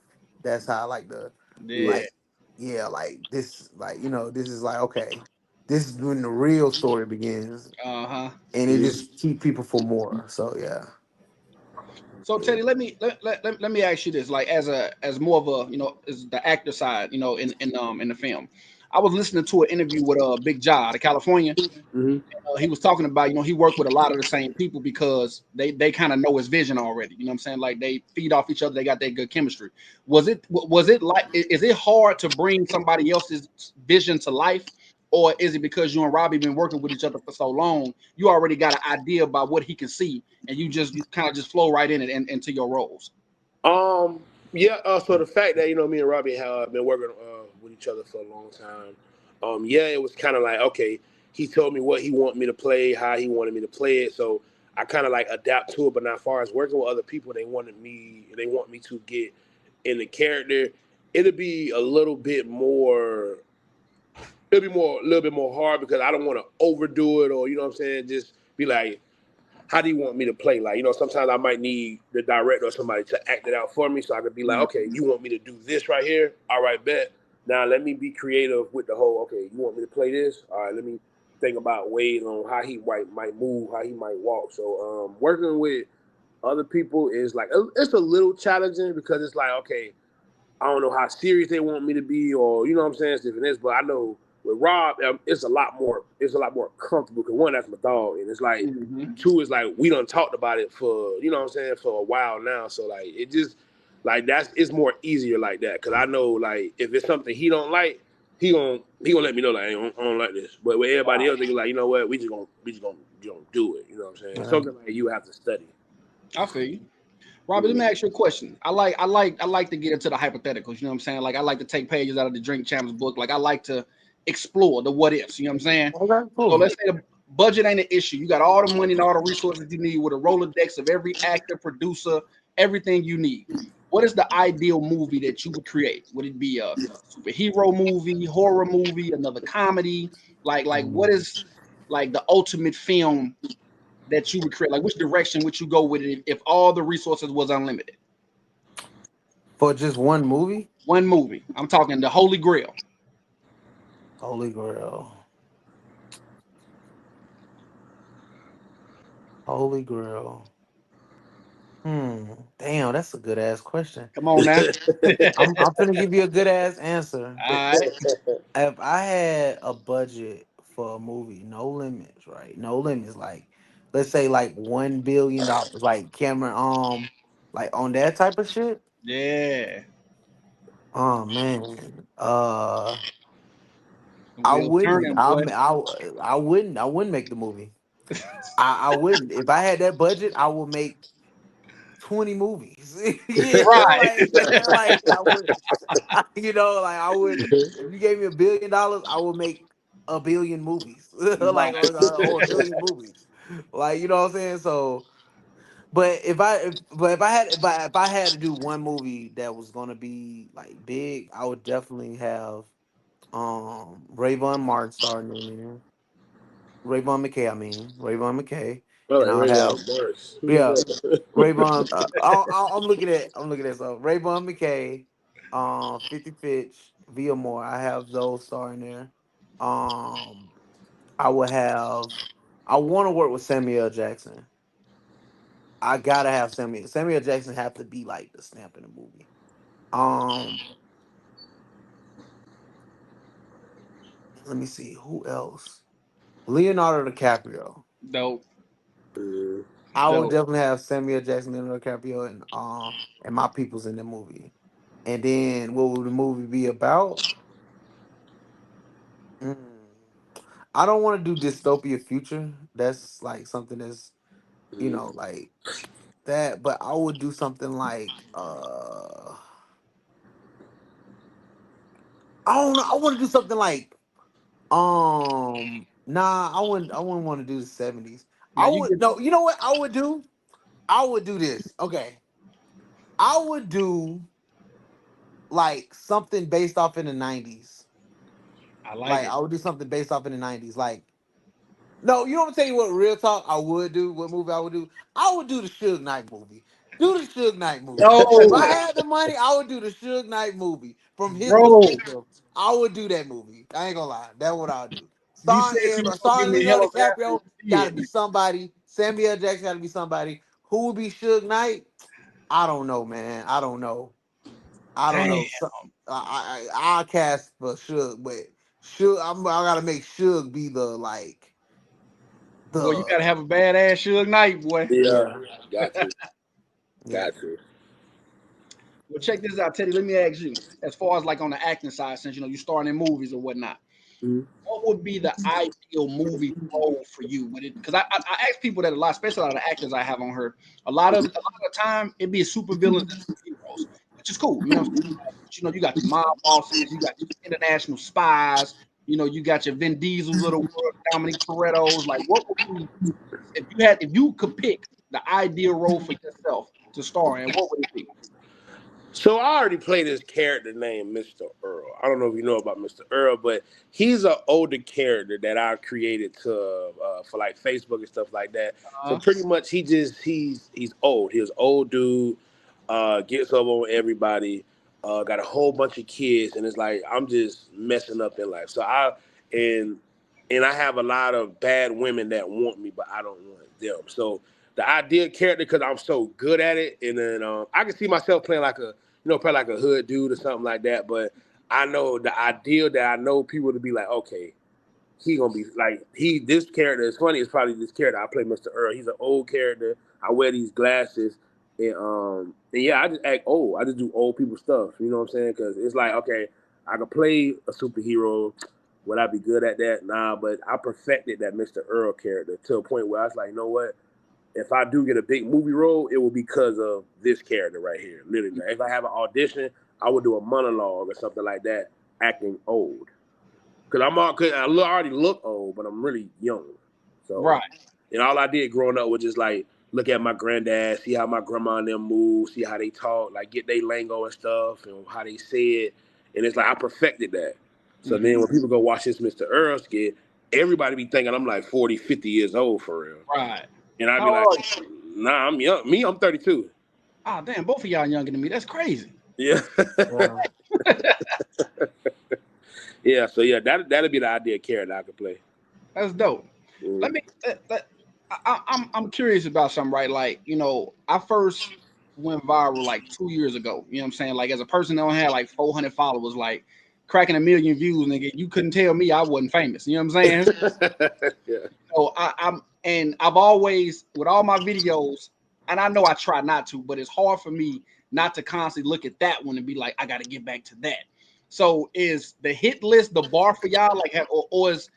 That's how I like to Yeah. Yeah. like yeah, like this like this is like okay. this is when the real story begins, Uh-huh. and it Mhm. just keep people for more. So yeah. So Teddy, let me ask you this, like as more of a as the actor side, in the film. I was listening to an interview with Big Ja out of California. Mhm. He was talking about, he worked with a lot of the same people because they kind of know his vision already. You know what I'm saying? Like they feed off each other. They got that good chemistry. Was it like, is it hard to bring somebody else's vision to life? Or is it because you and Robbie been working with each other for so long, you already got an idea about what he can see, and you kind of just flow right in it and into your roles? Um, yeah. So the fact that me and Robbie have been working with each other for a long time, yeah, it was kind of like okay. He told me what he wanted me to play, how he wanted me to play it, so I kind of like adapt to it. But now, as far as working with other people, they want me to get in the character. It'll be a little bit more. It'll be a little bit more hard because I don't want to overdo it or what I'm saying. Just be like, how do you want me to play? Like, sometimes I might need the director or somebody to act it out for me so I could be like, okay, you want me to do this right here? All right, bet. Now let me be creative with the whole, okay, you want me to play this? All right, let me think about ways on how he might move, how he might walk. So working with other people is like, it's a little challenging because it's like, okay, I don't know how serious they want me to be, or what I'm saying, stuff and this. But I know with Rob, it's a lot more. It's a lot more comfortable because one, that's my dog, and it's like Mm-hmm. two is like we done talked about it for what I'm saying for a while now. So like it just like it's more easier like that because I know like if it's something he don't like, he gonna let me know like I don't like this. But with everybody else, they be like what we just gonna do it. You know what I'm saying? It's Right. something like you have to study. I feel you. Robbie, let me ask you a question. I like to get into the hypotheticals. You know what I'm saying? Like I like to take pages out of the Drink Champs book. Like I like to explore the what ifs. You know what I'm saying? Okay. So Cool. let's say the budget ain't an issue. You got all the money and all the resources you need with a Rolodex of every actor, producer, everything you need. What is the ideal movie that you would create? Would it be a superhero movie, horror movie, another comedy? Like what Mm. is like the ultimate film that you would create? Like which direction would you go with it if all the resources was unlimited? For just one movie, One movie. I'm talking the Holy Grail. Holy Grail. Holy Grail. Damn, that's a good ass question. Come on now. I'm finna give you a good ass answer. All right. If I had a budget for a movie, no limits, right? No limits. Like, let's say like $1 billion, like Cameron, like on that type of shit. Yeah. Oh man, The I wheels wouldn't. turning, boy. I wouldn't make the movie. I wouldn't. If I had that budget, I would make 20 movies. Yeah, Right. like I would. Like I would. If you gave me $1 billion, I would make a billion movies, like Right. or a million movies. Like what I'm saying. So, but if I had to do one movie that was gonna be like big, I would definitely have Rayvon Martin starring in there. Rayvon McKay, I mean Rayvon McKay, All and right, I'll Ray have Morris. yeah Rayvon. I'm looking at some Rayvon McKay, 50 Fitch, Via Moore. I have those starring there. Um, I would have. I want to work with Samuel Jackson. I gotta have Samuel Jackson have to be like the stamp in the movie. Um, Let me see who else. Leonardo DiCaprio. Dope. Mhm. I would Dope. definitely have Samuel Jackson, Leonardo DiCaprio, and my peoples in the movie. And then what would the movie be about? Mm. I don't want to do dystopia future. That's like something that's like that. But I would do something like I don't know. I want to do something like nah. I wouldn't want to do the 70s. Now I you would get no. You know what I would do? I would do this. Okay. I would do like something based off in the 90s. I like Like it. I would do something based off in the 90s. Like no, you know what I'm telling you what real talk I would do, what movie I would do? I would do the Suge Knight movie. Do the Suge Knight movie. If I Yo, had the money, I would do the Suge Knight movie from his bro. perspective. I would do that movie. I ain't gonna lie. That's what I'll do. You said you was gonna give starring me Leonardo hell of an answer. DiCaprio. Got to Yeah. be somebody. Samuel Jackson got to be somebody. Who would be Suge Knight? I don't know, man. I don't know. I don't Damn. know. I'll cast for Suge, but Suge, I gotta make Suge be the like Boy, you the gotta have a badass Suge Knight, boy. Yeah, yeah got to, yeah. got to. Well, check this out, Teddy. Let me ask you, as far as like on the acting side, since you starring in movies or whatnot, Mhm. what would be the ideal movie role for you? Would it? Because I ask people that a lot, especially a lot of the actors I have on her. A lot of the time, it'd be a super villains and superheroes, which is cool. You know what I'm saying? But, you got your mob bosses, you got your international spies, you got your Vin Diesels of the world, Dominic Toretto's. Like, what would be if you could pick the ideal role for yourself to star in? What would it be? So I already played this character named Mr. Earl. I don't know if you know about Mr. Earl, but he's an older character that I created for like Facebook and stuff like that. So Uh, pretty much he's old. He's an old dude, gets over on everybody, got a whole bunch of kids, and it's like I'm just messing up in life. And and I have a lot of bad women that want me, but I don't want them. So the ideal character, because I'm so good at it, and then I can see myself playing like probably like a hood dude or something like that. But I know the ideal that I know people to be like, okay, he gonna be like this character is funny. It's probably this character I play, Mr. Earl. He's an old character. I wear these glasses, and yeah, I just act old. I just do old people stuff. You know what I'm saying? Because it's like, okay, I could play a superhero. Would I be good at that? Nah, but I perfected that Mr. Earl character to a point where I was like, you know what? If I do get a big movie role, it will be because of this character right here. Literally, if I have an audition, I would do a monologue or something like that, acting old. Because already look old, but I'm really young. So, right. and all I did growing up was just like look at my granddad, see how my grandma and them move, see how they talk, like get their lingo and stuff, and how they say it. And it's like I perfected that. So then when people go watch this Mr. Earl skit, everybody be thinking I'm like 40, 50 years old for real. Right. And I'd be How like, old are you? nah, I'm young. I'm 32. Ah, damn, both of y'all younger than me. That's crazy. Yeah. Yeah. Yeah, so yeah, that'd be the idea character I could play. That's dope. Let me. I'm curious about something, right? Like, I first went viral like 2 years ago. You know what I'm saying? Like, as a person that only had like 400 followers, like cracking 1 million views, nigga, you couldn't tell me I wasn't famous. You know what I'm saying? Yeah. So I've always, with all my videos, and I know I try not to, but it's hard for me not to constantly look at that one and be like, I got to get back to that. So is the hit list the bar for y'all? Like, or is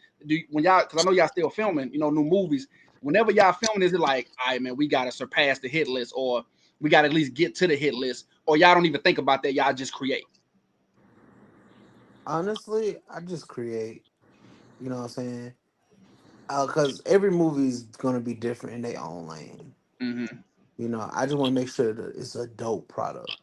when y'all, because I know y'all still filming, new movies. Whenever y'all filming, is it like, all right, man, we got to surpass the hit list, or we got to at least get to the hit list, or y'all don't even think about that? Y'all just create. Honestly, I just create. You know what I'm saying? Because every movie's gonna be different in their own lane. Mm-hmm. I just want to make sure that it's a dope product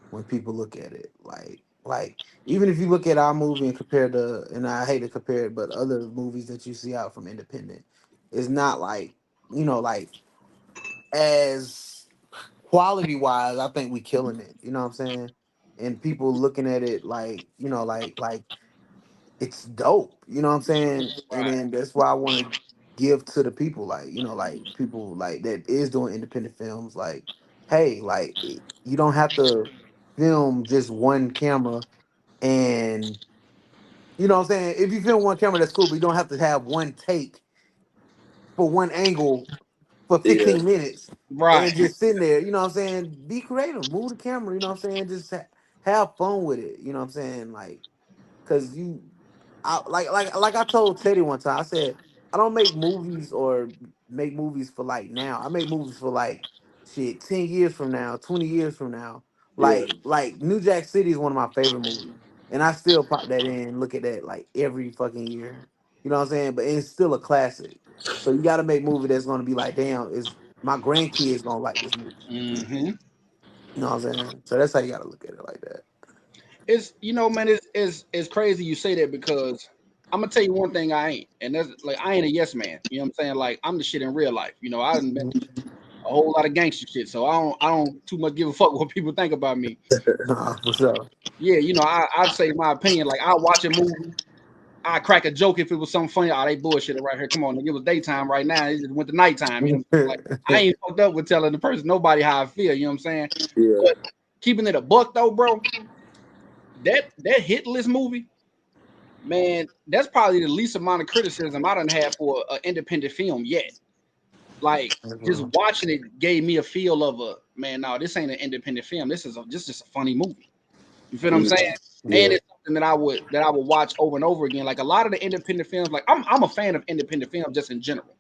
when people look at it. Like even if you look at our movie and compare and I hate to compare it, but other movies that you see out from independent, it's not like like as quality wise. I think we killing it. You know what I'm saying? And people looking at it like like it's dope. You know what I'm saying? And Right. then that's why I want to give to the people, like like people like that is doing independent films. Like, hey, like you don't have to film just one camera, and you know what I'm saying. If you film one camera, that's cool, but you don't have to have one take for one angle for Yeah. 15 minutes Right. and just sitting there. You know what I'm saying? Be creative, move the camera. You know what I'm saying? Just have fun with it. You know what I'm saying? Like, cause like I told Teddy one time, I said I don't make movies or make movies for like now. I make movies for like shit 10 years from now, 20 years from now. Yeah. Like New Jack City is one of my favorite movies. And I still pop that in, look at that like every fucking year. You know what I'm saying? But it's still a classic. So you gotta make a movie that's gonna be like, damn, is my grandkids gonna like this movie? Mm-hmm. You know what I'm saying? So that's how you gotta look at it like that. It's man, it's crazy you say that, because I'm gonna tell you one thing I ain't, and that's like, I ain't a yes man. You know what I'm saying? Like, I'm the shit in real life. I done been a whole lot of gangster shit, so I don't too much give a fuck what people think about me. Nah, for sure. Yeah, I'd say my opinion. Like, I'll watch a movie, I crack a joke if it was something funny. Oh, they bullshit right here. Come on, nigga. It was daytime right now. It just went to nighttime. You know what I'm saying? Like I ain't fucked up with telling the person nobody how I feel. You know what I'm saying? Yeah. But keeping it a buck though, bro. That hit list movie, man, that's probably the least amount of criticism I done had for an independent film yet. Like just watching it gave me a feel of a man. No, this ain't an independent film. This is just a funny movie. You feel what I'm saying? And Yeah. it's something that I would watch over and over again. Like a lot of the independent films, like I'm a fan of independent film just in general.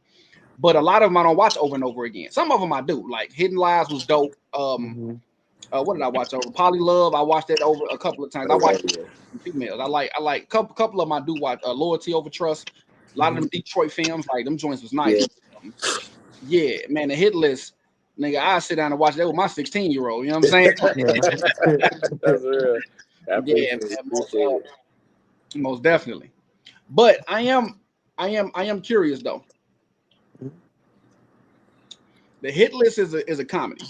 But a lot of them I don't watch over and over again. Some of them I do. Like Hidden Lies was dope. What did I watch over? Poly Love. I watched that over a couple of times. I watched some females. I like couple of them I do watch. Loyalty Over Trust. A lot of them Detroit films, like them joints was nice. Yeah. Yeah, man, the hit list, nigga. I sit down and watch that with my 16-year-old. You know what I'm saying? That's real. I Yeah, appreciate it. man, Appreciate it. most definitely. But I am curious though. The hit list is a comedy.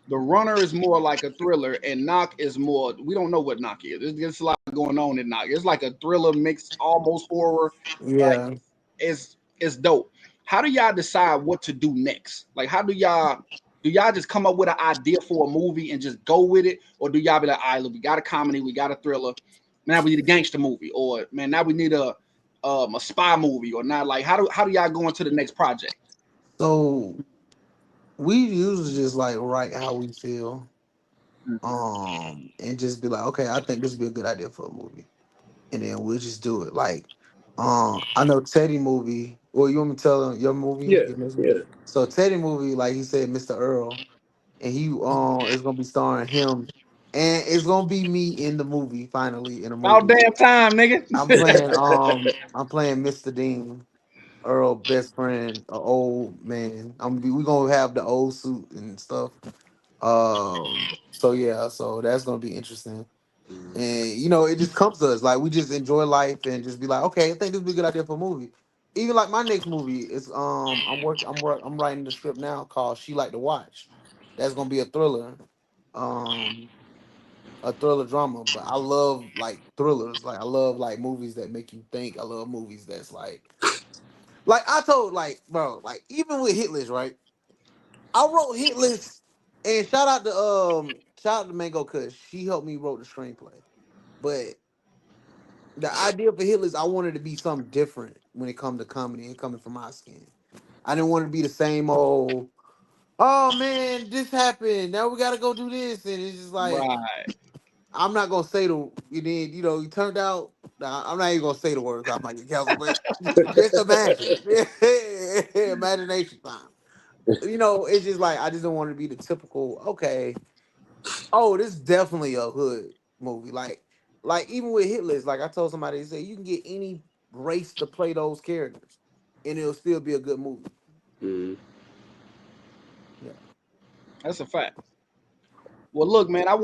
The Runner is more like a thriller, and Knock is more. We don't know what Knock is. There's a lot going on in Knock. It's like a thriller mixed, almost horror. Like Yeah. it's dope. How do y'all decide what to do next? Like, how do y'all just come up with an idea for a movie and just go with it, or do y'all be like, all right, look, we got a comedy, we got a thriller, now we need a gangster movie, or man, now we need a spy movie, or not? Like, how do y'all go into the next project? So we usually just like write how we feel, and just be like, okay, I think this would be a good idea for a movie, and then we'll just do it. Like, I know Teddy movie. Or you want me to tell them your movie? Yeah. Your next movie? Yeah. So Teddy movie, like he said, Mr. Earl, and he is gonna be starring him, and it's gonna be me in the movie. Finally, in a About movie, damn time, nigga. I'm playing Mr. Dean. Earl best friend, a old man. We gonna have the old suit and stuff. So yeah, so that's gonna be interesting. And it just comes to us like we just enjoy life and just be like, okay, I think this would be a good idea for a movie. Even like my next movie is I'm writing the script now called She Like to Watch. That's gonna be um, a thriller drama. But I love like thrillers. Like I love like movies that make you think. I love movies that's like I told like bro, like even with Hit List, right? I wrote Hit List and shout out to Mango cause she helped me wrote the screenplay. But the idea for Hit List, I wanted to be something different when it come to comedy and coming from my skin. I didn't want to be the same old, oh man, this happened. Now we gotta go do this. And it's just like Right. I'm not gonna say you turned out. Nah, I'm not even gonna say the words. I might get canceled, but just imagine, imagination time. It's just like I just don't want to be the typical. Okay, oh, this is definitely a hood movie. Like even with Hit List, like I told somebody, they say you can get any race to play those characters, and it'll still be a good movie. Mm. Yeah. That's a fact. Well, look, man, I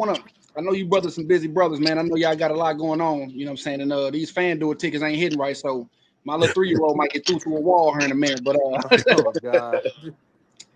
know you brothers some busy brothers, man. I know y'all got a lot going on. You know what I'm saying? And these FanDuel tickets ain't hitting right, so my little 3-year-old might get through to a wall here in a minute. But Oh God.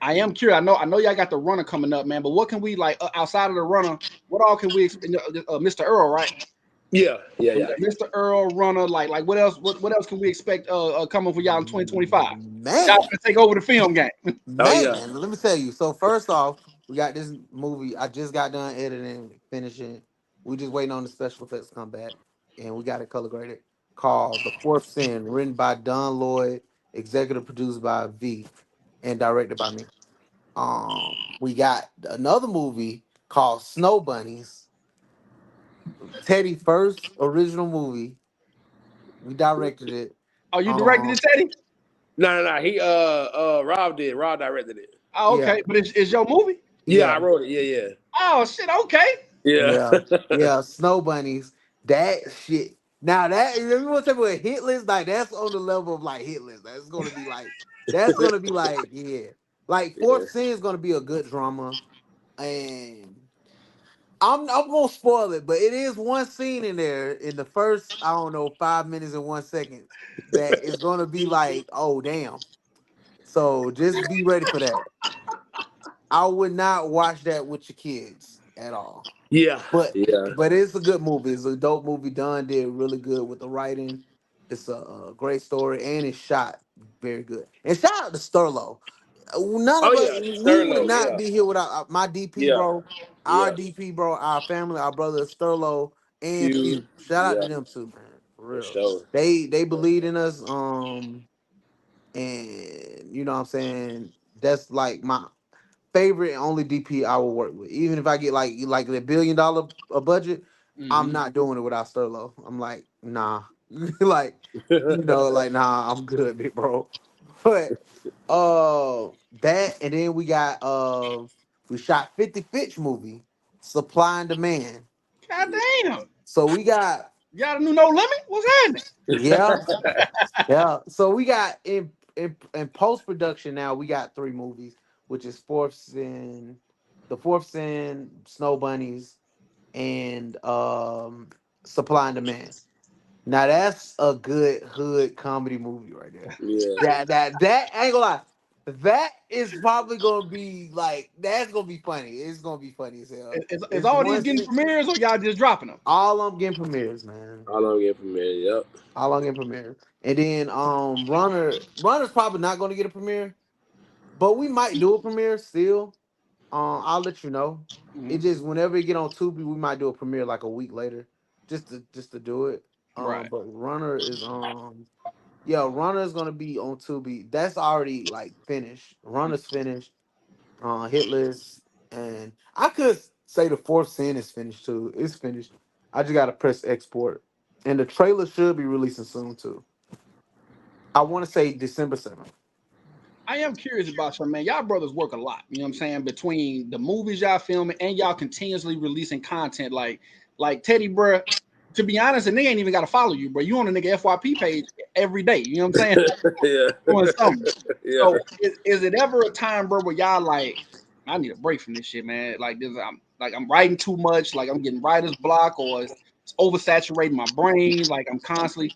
I am curious. I know y'all got the runner coming up, man. But what can we like outside of the runner? What all can we expect? Mr. Earl, right? Yeah. Yeah. Yeah. Mr. Earl runner, like what else? What else can we expect coming for y'all in 2025? Y'all Man, gonna take over the film game. Oh yeah. man, let me tell you. So first off, we got this movie. I just got done editing, finishing. We just waiting on the special effects to come back, and we got it color graded. Called The Fourth Sin, written by Don Lloyd, executive produced by V, and directed by me. We got another movie called Snow Bunnies. Teddy first original movie. We directed it. Oh, you directed Um, it, Teddy? No. He Rob did. Rob directed it. Oh, yeah, okay. But it's your movie? Yeah, I yeah, wrote it. Yeah. Oh shit, okay. Yeah. yeah, Yeah. yeah. Snow Bunnies. That shit. Now that if you want to talk about hit list, like that's on the level of like hit list. That's gonna be like yeah. Like Yeah. Fourth Sin is gonna be a good drama, and I'm gonna spoil it, but it is one scene in there in the first, I don't know, 5 minutes and 1 second that is gonna be like, oh damn. So just be ready for that. I would not watch that with your kids at all. Yeah. But Yeah. but it's a good movie. It's a dope movie. Dunn did really good with the writing, It's a great story, and it's shot very good. And shout out to Sterlo. None Oh of us, yeah, we would Sterlo. not Yeah, be here without my DP, yeah, bro. Our yeah. DP, bro. Our family, our brother Sterlo and Few. Few. Shout out to Yeah, them too, man. For for real. sure. They believed in us. And you know what I'm saying. That's like my favorite and only DP I will work with. Even if I get like the $1 billion a budget, I'm Hmm. not doing it without Sterlo. I'm like, nah. Like, like nah, I'm good, big bro. But that and then we shot 50 Fitch movie, Supply and Demand. God damn. So we got You got a new No Limit? What's happening? yeah, yeah. So we got in post production now. We got 3 movies, which is The Fourth Sin, Snow Bunnies, and Supply and Demand. Now that's a good hood comedy movie right there. Yeah. That I ain't gonna lie. That is probably gonna be like that's gonna be funny. It's gonna be funny as hell. Is It's all these one getting scene, premieres or y'all just dropping them? all I'm getting premieres, man. How long get from there? Yep. All I'm getting premieres. And then Runner's probably not gonna get a premiere, but we might do a premiere still. I'll let you know. It Hmm. just whenever it get on Tubi, we might do a premiere like a week later, just to do it. Right. But Runner is yeah, Runner's gonna be on Tubi. That's already like finished. Runner's finished. Hit list, and I could say the Fourth Sin is finished too. It's finished. I just gotta press export, and the trailer should be releasing soon too. I want to say December 7th. I am curious about y'all, man. Y'all brothers work a lot. You know what I'm saying? Between the movies y'all filming and y'all continuously releasing content, like Teddy, bruh. To be honest, and they ain't even got to follow you, bro. You on a nigga FYP page every day. You know what I'm saying? Yeah. Doing something. Yeah. So is it ever a time, bro, where y'all like, I need a break from this shit, man? Like this, I'm writing too much, like I'm getting writer's block, or it's oversaturating my brain. Like I'm constantly,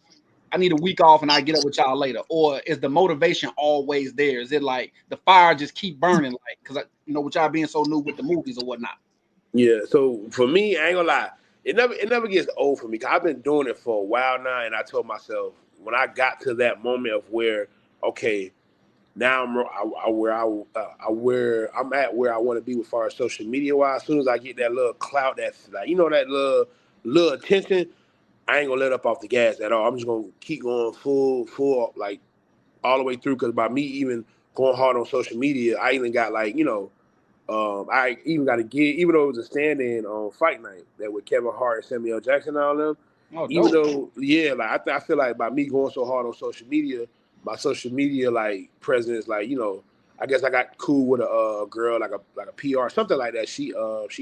I need a week off and I get up with y'all later. Or is the motivation always there? Is it like the fire just keep burning, like because with y'all being so new with the movies or whatnot? Yeah. So for me, I ain't gonna lie. It never gets old for me. 'Cause I've been doing it for a while now, and I told myself when I got to that moment of where, okay, now I'm at where I want to be with far as social media wise. As soon as I get that little clout, that's like that little attention, I ain't gonna let up off the gas at all. I'm just gonna keep going full like all the way through. Because by me even going hard on social media, I even got I even got a gig, even though it was a stand-in on Fight Night that with Kevin Hart and Samuel Jackson and all them. Oh, Even dope. though, yeah, like I feel like by me going so hard on social media, my social media like presence, like I guess I got cool with a girl like a PR something like that. She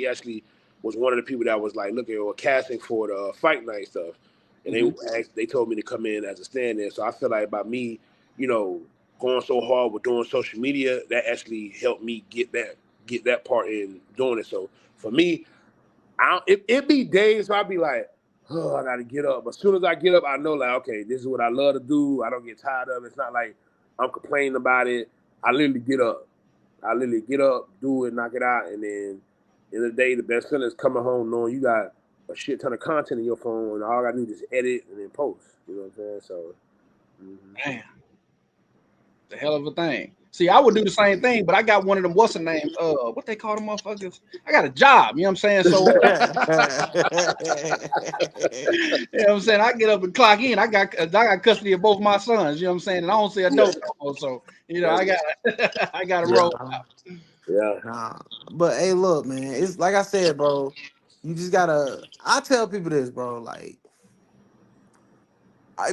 actually was one of the people that was like looking or casting for the Fight Night stuff, and Hmm. they told me to come in as a stand-in. So I feel like by me, you know, going so hard with doing social media, that actually helped me get that part in doing it. So for me, it be days where I be like, oh, I gotta get up. But as soon as I get up, I know like, okay, this is what I love to do. I don't get tired of it. It's not like I'm complaining about it. I literally get up. Do it, knock it out, and then in the day, the best feeling is coming home knowing you got a shit ton of content in your phone, and all I gotta do is just edit and then post. You know what I'm saying? So, Man, the hell of a thing. See, I would do the same thing, but I got one of them. What's the name? What they call them motherfuckers? I got a job. You know what I'm saying? So, you know what I'm saying? I get up and clock in. I got custody of both my sons. You know what I'm saying? And I don't see a yeah, dope no more. So, that's I got I got to roll. nah, yeah. nah. But hey, look, man. It's like I said, bro. You just gotta. I tell people this, bro. Like,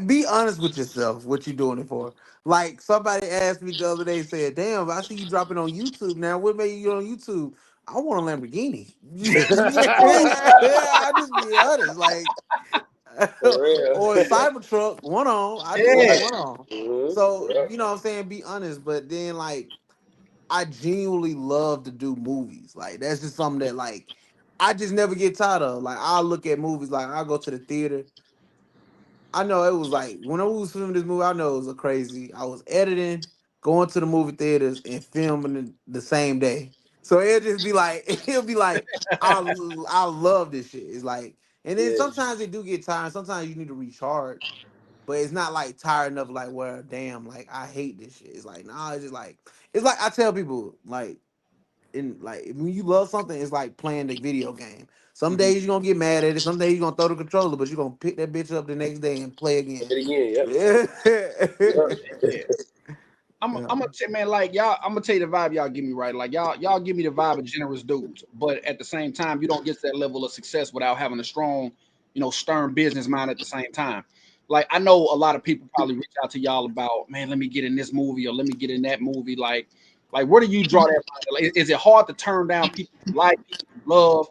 be honest with yourself. What you doing it for? Like somebody asked me the other day, said, "Damn, I see you dropping on YouTube now. What made you get on YouTube?" I want a Lamborghini. I just be honest, like, For real. or a Cybertruck. One on. I just want Yeah. one on. So Yeah. you know what I'm saying. Be honest, but then like I genuinely love to do movies. Like that's just something that like I just never get tired of. Like I look at movies, like I go to the theater. I know it was like when I was filming this movie, I know it was a crazy. I was editing, going to the movie theaters and filming the same day. So it'll just be like it'll be like I love this shit. It's like and then Yeah. sometimes it do get tired. Sometimes you need to recharge. but it's not like tired enough like where damn like I hate this shit. It's like nah, it's like I tell people like when you love something, it's like playing the video game. Some Mhm. days you're gonna get mad at it, some days you're gonna throw the controller, but you're gonna pick that bitch up the next day and play again. it again. Yep. Yeah. Yeah. I'm Yeah. gonna tell man, like y'all, I'm gonna tell you the vibe y'all give me, right? Like y'all give me the vibe of generous dudes, but at the same time, you don't get to that level of success without having a strong, stern business mind at the same time. Like I know a lot of people probably reach out to y'all about, man, let me get in this movie or let me get in that movie. Like where do you draw that line? Like, is it hard to turn down people you like, people you love?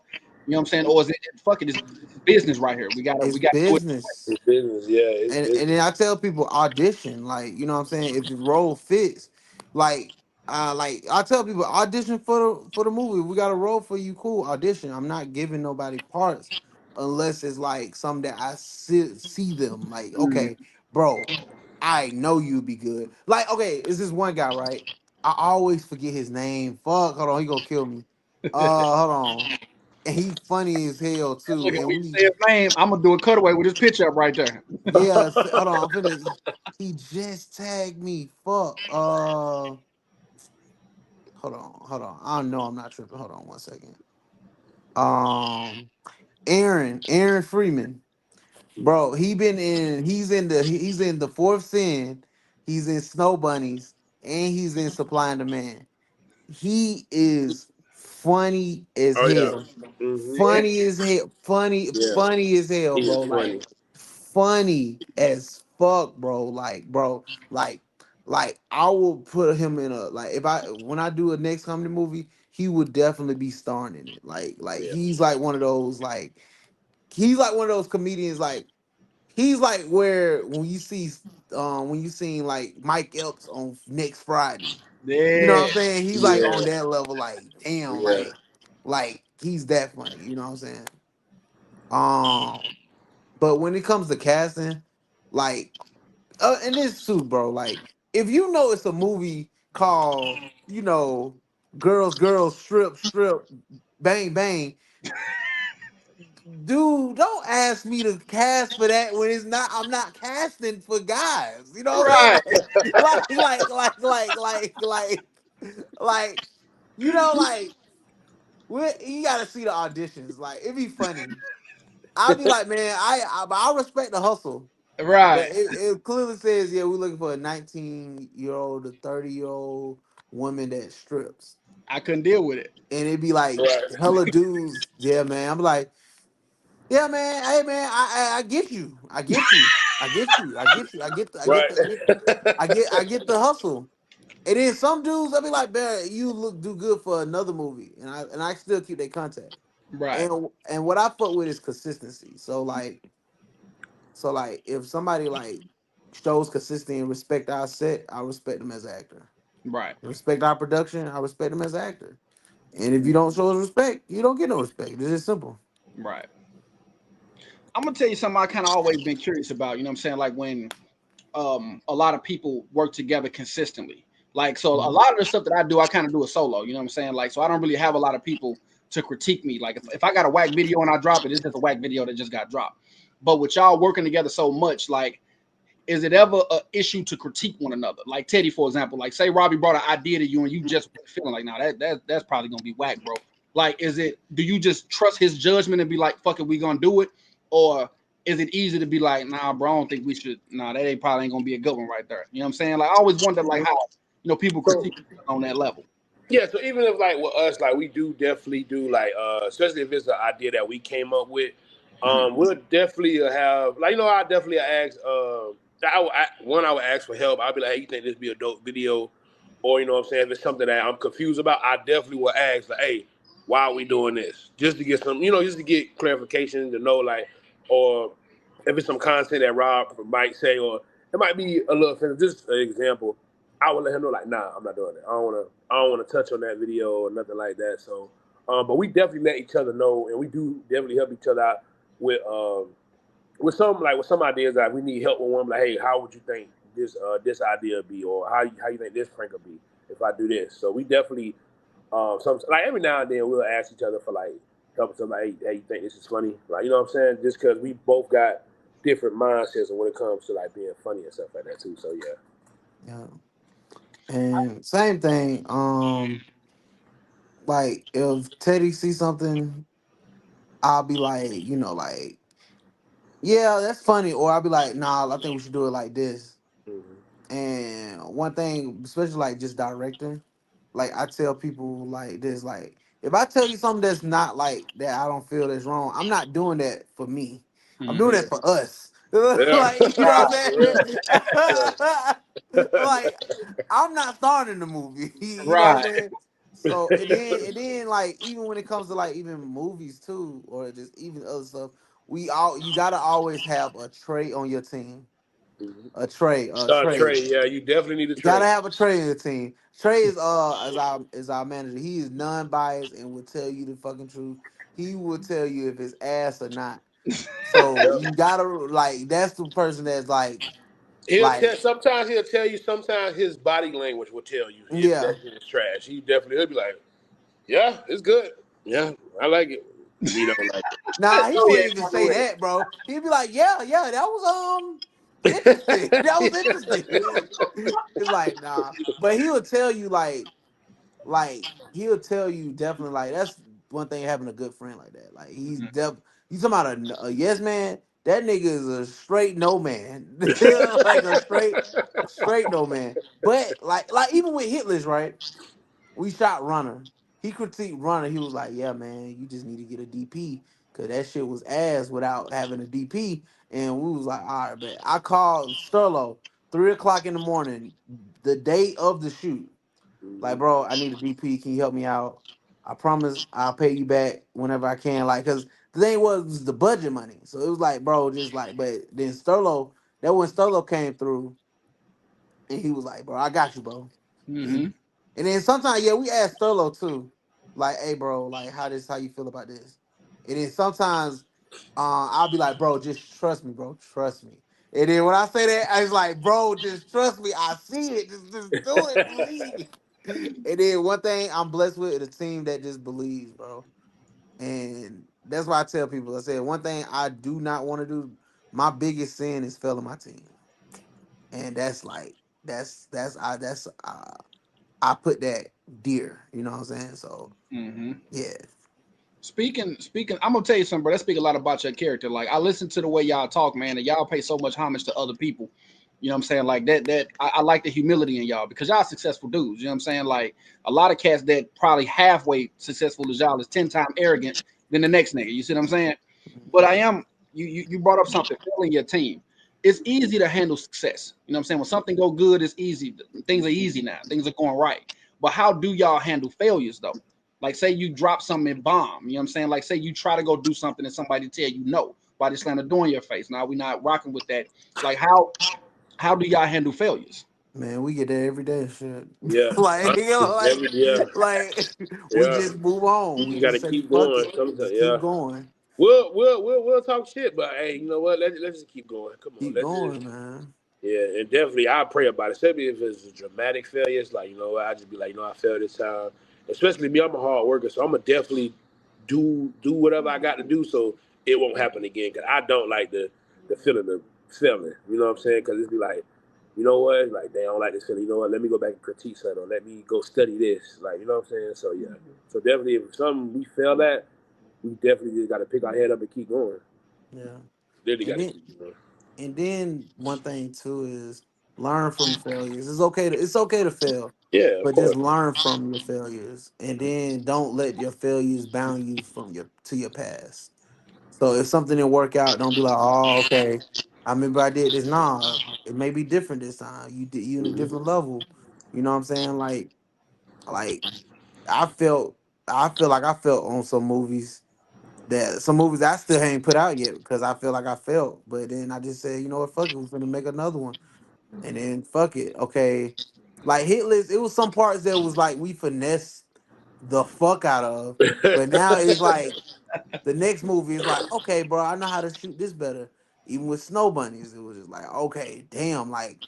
You know what I'm saying? Or is it fuck it, it's business right here. It's We gotta do it. business. It's business. Yeah, it's And business. then I tell people audition, like, you know what I'm saying, if the role fits, like like I tell people audition for the movie. We got a role for you, cool, audition. I'm not giving nobody parts unless it's like something that I see them like, Mm, okay, bro, I know you'd be good. Like, okay, it's this one guy, right? I always forget his name. Fuck, hold on, he gonna kill me. Hold on. And he funny as hell too. Look, if And we we say his name, I'm gonna do a cutaway with his picture up right there. yeah, hold on. I'm finna. He just tagged me. Fuck. Hold on. I know I'm not tripping. Hold on one second. Um, Aaron Freeman, bro. He's in the Fourth Sin. He's in Snow Bunnies, and he's in Supply and Demand. He is funny as Oh yeah. hell. Yeah, Funny as hell. Yeah. Funny as hell, He bro. is Like funny. funny as fuck, bro. Like, bro, like I will put him in a like if I when I do a next comedy movie, he would definitely be starring in it. Like Yeah. he's like one of those he's like one of those comedians he's like where when you seen like Mike Epps on next Friday. You know yeah, what I'm saying? He's like Yeah. on that level, like, damn, Yeah. like he's that funny, you know what I'm saying? But when it comes to casting, like and this too, bro, like if you know it's a movie called, Girls, Strip, Bang Bang, dude, don't ask me to cast for that when I'm not casting for guys. You know what I'm saying? right. Like, like you gotta see the auditions. Like, it'd be funny. I'll be like, man, I respect the hustle, but Right. it clearly says, yeah, we're looking for a 19-year-old to 30-year-old woman that strips, I couldn't deal with it. and it'd be like Right. hella dudes. Yeah, man. I'm like, yeah, man. Hey, man, I get you. I get you. I get you. I get you. Right. I get the hustle. And then some dudes, I'll be like, man, you do good for another movie, and I still keep their contact. Right. And what I fuck with is consistency. So like if somebody like shows consistency and respect our set, I respect them as an actor. Right. Respect our production, I respect them as an actor. And if you don't show us respect, you don't get no respect. It's just simple. Right. I'm gonna tell you something I kind of always been curious about. You know what I'm saying? Like when a lot of people work together consistently. Like so a Mhm. lot of the stuff that I do, I kind of do it solo. You know what I'm saying? Like so I don't really have a lot of people to critique me. Like if I got a whack video and I drop it, it's just a whack video that just got dropped. But with y'all working together so much, like is it ever an issue to critique one another? Like Teddy, for example, like say Robbie brought an idea to you and you just feeling like, nah, that's probably gonna be whack, bro. Like, do you just trust his judgment and be like, fuck it, we gonna do it? Or is it easy to be like, nah, bro, I don't think we should, nah, that ain't probably ain't gonna be a good one right there. You know what I'm saying? Like I always wonder like how, people So critique on that level. yeah, so even if like with us, like we do definitely do like especially if it's an idea that we came up with, Mhm. we'll definitely have like I definitely ask I would ask for help. I'd be like, hey, you think this be a dope video? Or what I'm saying, if it's something that I'm confused about, I definitely will ask like, hey, why are we doing this? Just to get some, just to get clarification to know like, or if it's some content that Rob might say, or it might be a little offensive. Just an example. I would let him know like, nah, I'm not doing it. I don't wanna touch on that video or nothing like that. So but we definitely let each other know, and we do definitely help each other out with some ideas that we need help with one, like, hey, how would you think this idea be, or how you think this prank would be if I do this? So we definitely some like every now and then we'll ask each other for like help. Somebody, hey, you think this is funny? Like what I'm saying, just because we both got different mindsets when it comes to like being funny and stuff like that too. So yeah. Yeah. And same thing. Like if Teddy sees something, I'll be like, like, yeah, that's funny, or I'll be like, nah, I think we should do it like this. Hmm. And one thing, especially like just directing, like I tell people like this, like if I tell you something that's not like that, I don't feel that's wrong. I'm not doing that for me. I'm doing Mm-hmm. that for us. Yeah. Like you know what I'm Yeah. Yeah. saying? Like I'm not starting the movie. You know what I'm Right. saying? So and then like even when it comes to like even movies too, or just even other stuff, you gotta always have a trait on your team. Hmm. A trait. Trey, yeah, you definitely need a You gotta Trey. have a Trey in the team. Trey is as our manager. He is non-biased and will tell you the fucking truth. He will tell you if it's ass or not. So Yep. you gotta like that's the person that's He'll like tell. Sometimes he'll tell you. Sometimes his body language will tell you if yeah. that shit is trash. He'll be like, "Yeah, it's good. Yeah, I like it." And he don't like Nah, he She wouldn't ain't even fucking say with that, bro. He'd be like, yeah, that was interesting. That was interesting. it. It's like nah, but he would tell you like he'll tell you definitely like that's one thing having a good friend like that. Like it. you talking about a yes man. That nigga is a straight no man, like a straight no man. But like even with hit list, right? We shot Runner. He critiqued Runner. He was like, "Yeah, man, you just need to get a DP because that shit was ass without having a DP." And we was like, "All right, but I called Sterlo 3 o'clock in the morning, the day of the shoot. Like, Mhm. bro, I need a DP. Can you help me out? I promise I'll pay you back whenever I can. Like, cause the thing was the budget money. So it was like, bro, just like, but then Sterlo, that when Sterlo came through and he was like, bro, I got you, bro. Mm-hmm. He, and then sometimes, yeah, we asked Sterlo too, like, hey, bro, like, how you feel about this? And then sometimes, I'll be like, bro, just trust me, bro, trust me. And then when I say that, I was like, bro, just trust me. I see it. Just do it, please. And then one thing I'm blessed with is a team that just believes, bro. And that's why I tell people, I said, one thing I do not want to do, my biggest sin is failing my team. And that's like, I put that dear, you know what I'm saying? So Mm-hmm. yeah. Speaking, I'm gonna tell you something, bro. That speak a lot about your character. Like I listen to the way y'all talk, man, and y'all pay so much homage to other people. You know what I'm saying? Like I like the humility in y'all because y'all successful dudes. You know what I'm saying? Like a lot of cats that probably halfway successful as y'all is 10 times arrogant than the next nigga. You see what I'm saying? But I am you brought up something, failing your team. It's easy to handle success. You know what I'm saying? When something go good, it's easy. Things are easy now. Things are going right. But how do y'all handle failures though? Like say you drop something and bomb, you know what I'm saying? Like say you try to go do something and somebody tell you no, body slam the door in your face. Now we not rocking with that. Like how do y'all handle failures? Man, we get that every day, shit. Yeah, Like, yeah, like we yeah. just move on. You We just got to just say keep fuck going. it. Sometimes, Just yeah. keep going. We'll talk shit, but hey, you know what? Let's just keep going. Come on, Keep let's going, just man. yeah, and definitely I pray about it. Especially if it's a dramatic failure, it's like you know what? I just be like, you know, I failed this time. Especially me, I'm a hard worker, so I'm gonna definitely do whatever I got to do so it won't happen again. Cause I don't like the feeling of failing. You know what I'm saying? Cause it's be like, you know what? Like they don't like this feeling. You know what? Let me go back and critique something. Or let me go study this. Like you know what I'm saying? So yeah. So definitely, if something we fail at, we definitely just got to pick our head up and keep going. Yeah. Really got And to then keep going. and then one thing too is learn from failures. It's okay to fail, Yeah, of but just course. learn from your failures. And then don't let your failures bound you from your past. So if something didn't work out, don't be like, oh, okay. I remember I did this. Nah, it may be different this time. You in a Mhm. different level. You know what I'm saying? Like I felt I feel like I felt on some movies I still ain't put out yet because I feel like I felt. But then I just said, you know what, fuck it, we're gonna make another one. And then fuck it. Okay. Like Hit List, it was some parts that was like we finessed the fuck out of. But now it's like the next movie is like, okay, bro, I know how to shoot this better. Even with Snow Bunnies, it was just like, okay, damn, like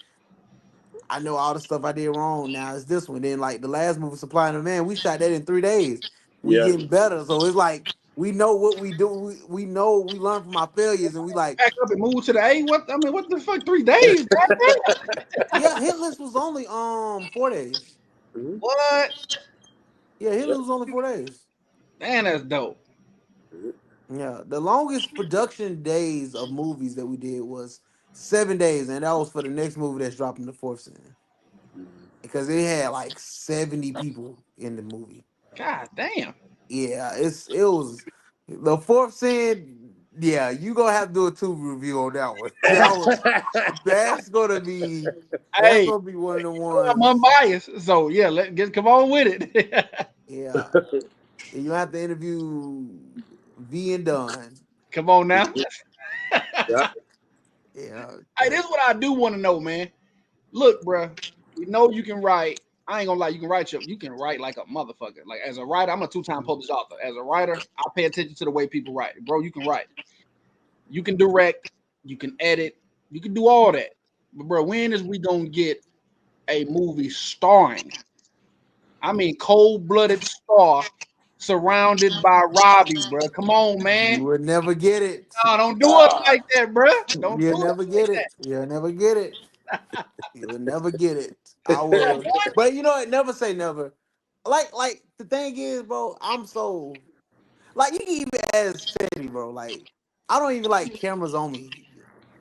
I know all the stuff I did wrong. Now it's this one. Then like the last movie, Supply and Demand, we shot that in 3 days. We Yeah. getting better, so it's like We know what we do. We know we learn from our failures, and we like, Pack up and move to the A. What I mean, what the fuck? 3 days? yeah, Hitless was only 4 days. Mhm. What? Yeah, Hitless Yep. was only 4 days. Man, that's dope. Mhm. Yeah, the longest production days of movies that we did was 7 days, and that was for the next movie that's dropping the fourth season Mhm. because it had like 70 people in the movie. God damn. Yeah, it was the fourth scene. Yeah, you gonna have to do a two review on that one. That's gonna be that's Hey, gonna be one of the I'm ones. unbiased, so yeah, let get come on with it. Yeah, you have to interview V and Dunn. Come on now. Yeah. Yeah, Hey, this is what I do want to know, man. Look, bruh, we know you can write. I ain't gonna lie, you can write like a motherfucker. Like as a writer, I'm a two-time published author. As a writer, I pay attention to the way people write. Bro, you can write. You can direct, you can edit, you can do all that. But bro, when is we gonna get a movie starring? I mean cold-blooded star surrounded by Robbie, bro. Come on, you man. would never get it. No, don't do us Ah. like that, bro. Don't do You'll us never like get it. that. You'll never get it. You will never get it. I will, but you know what? Never say never. Like the thing is, bro. I'm so like you can even ask Teddy, bro. Like I don't even like cameras on me.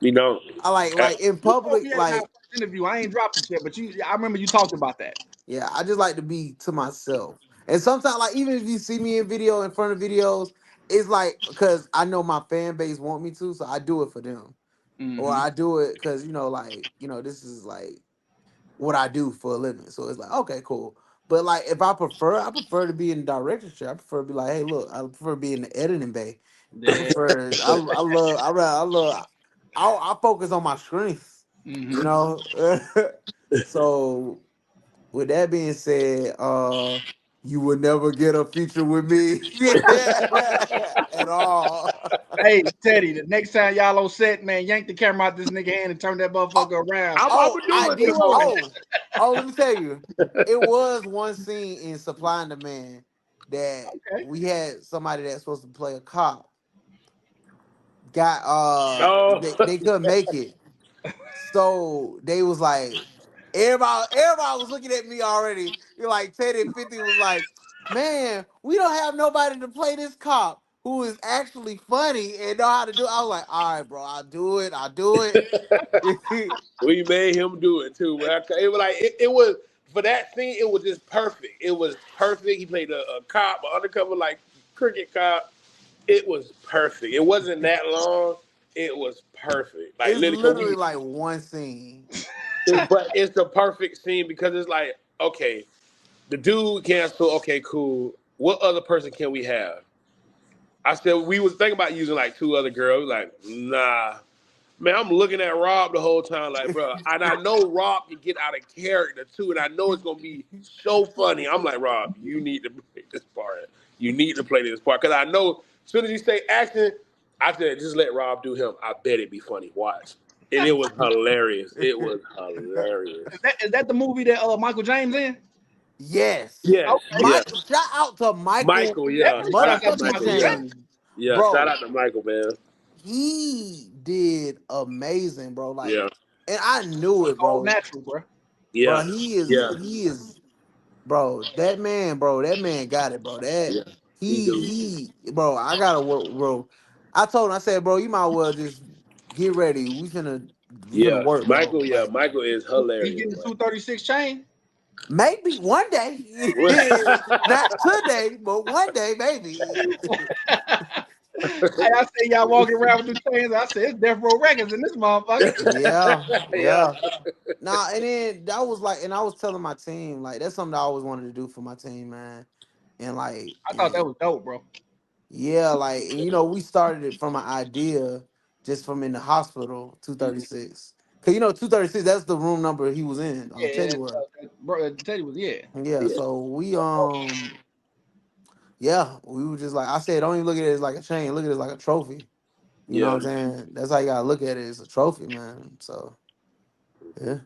You know. I Uh, like in You told public, me that in our like first interview. I ain't dropped it yet, but I remember you talked about that. yeah. I just like to be to myself. And sometimes, like even if you see me in video in front of videos, it's like because I know my fan base want me to, so I do it for them, or Mm-hmm. I do it because like this is like what I do for a living. So it's like, okay, cool. But like if I prefer to be in the director's chair. I prefer to be like, hey, look, I prefer to be in the editing bay. I Yeah. prefer I focus on my strengths, you Mm-hmm. know. So with that being said, you will never get a feature with me at all. Hey, Teddy, the next time y'all on set, man, yank the camera out this nigga hand and turn that Oh, motherfucker around. I'm oh, gonna I do it Get did. him over too. Oh, let me tell you, it was one scene in Supply and Demand that there. Okay. we had somebody that's supposed to play a cop got Oh. they couldn't make it, so they was like everybody was looking at me already. You're like 10 and 50 was like, man, we don't have nobody to play this cop who is actually funny and know how to do it. I was like, all right, bro, I'll do it. We made him do it too. Man. It was like it was for that scene. It was just perfect. It was perfect. He played a cop, an undercover like cricket cop. It was perfect. It wasn't that long. It was perfect. Like It's literally, 'cause literally like one scene. but it's the perfect scene because it's like okay, the dude canceled. Okay, cool. What other person can we have? I said we was thinking about using like two other girls. Like nah. Man, I'm looking at Rob the whole time, like, bro, and I know Rob can get out of character too, and I know it's gonna be so funny. I'm like, Rob, you need to play this part. You need to play this part because I know as soon as you say action, I said just let Rob do him. I bet it'd be funny. Watch, and it was hilarious. It was hilarious. Is that the movie that Michael James in? Yes. Yes, Okay. yeah, Mike, shout out to Michael Michael, yeah. Definitely Shout shouts out to out to motherfucking Michael, Michael yeah, James. James. yeah. Shout Bro, out to Michael, man. he did amazing, bro. Like, Yeah, and I knew it, All bro. natural, bro. Bro, yeah, yeah, he is, bro, that man got it, bro. yeah. He do. Bro, I gotta work, bro. I told him, I said, bro, you might well just get ready. We finna Yeah, work, bro. Michael. Yeah, Like, Michael is He getting hilarious. the 236 chain. maybe one day, not today, but one day, maybe. Hey, I say y'all walking around with the chains. I said it's Death Row Records in this motherfucker. Yeah, Yeah, yeah. Nah, and then that was like, and I was telling my team, like, that's something I always wanted to do for my team, man. And like, I thought that and was dope, bro. yeah, like, and we started it from an idea just from in the hospital, 236. Cause 236, that's the room number he was in, Yeah, Teddy World. bro. Teddy was Yeah, yeah, so yeah, we were just like, I said, don't even look at it as like a chain, look at it as like a trophy. You know yeah. what I'm saying? That's how you gotta look at it. It's a trophy, man. So yeah.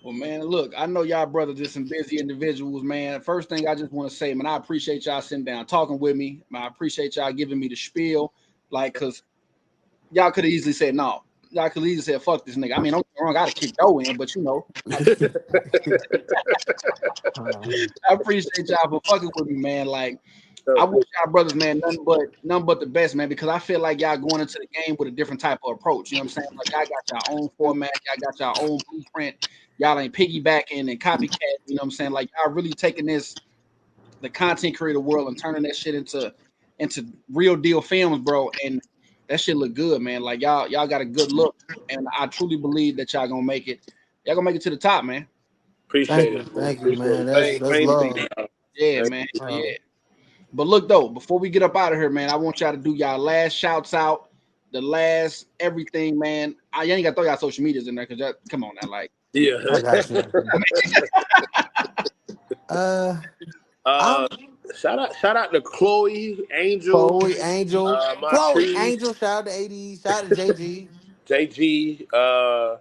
Well, man, look, I know y'all brothers just some busy individuals, man. First thing I just want to say, man, I appreciate y'all sitting down talking with me. Man, I appreciate y'all giving me the spiel, like, cause y'all could have easily said no. Y'all could easily said fuck this nigga. I mean, don't get me wrong, I gotta kick Doe in, but you know, I appreciate y'all for fucking with me, man. Like, I wish y'all brothers, man, nothing but the best, man, because I feel like y'all going into the game with a different type of approach. You know what I'm saying? Like, y'all got your own format, y'all got your own blueprint. Y'all ain't piggybacking and copycat. You know what I'm saying? Like, y'all really taking the content creator world and turning that shit into real deal films, bro. And that shit look good, man. Like, y'all got a good look, and I truly believe that y'all gonna make it. Y'all gonna make it to the top, man. Appreciate it. Thank you, man. Appreciate it. That's love. Yeah, man. Yeah. But look though, before we get up out of here, man, I want y'all to do y'all last shouts out, the last everything, man. I ain't gotta throw y'all social medias in there because come on now, like. Yeah. I got you. Shout out to Chloe Angel. Chloe Angel. My Chloe tree, Angel. Shout out to AD. Shout out to JG. JG.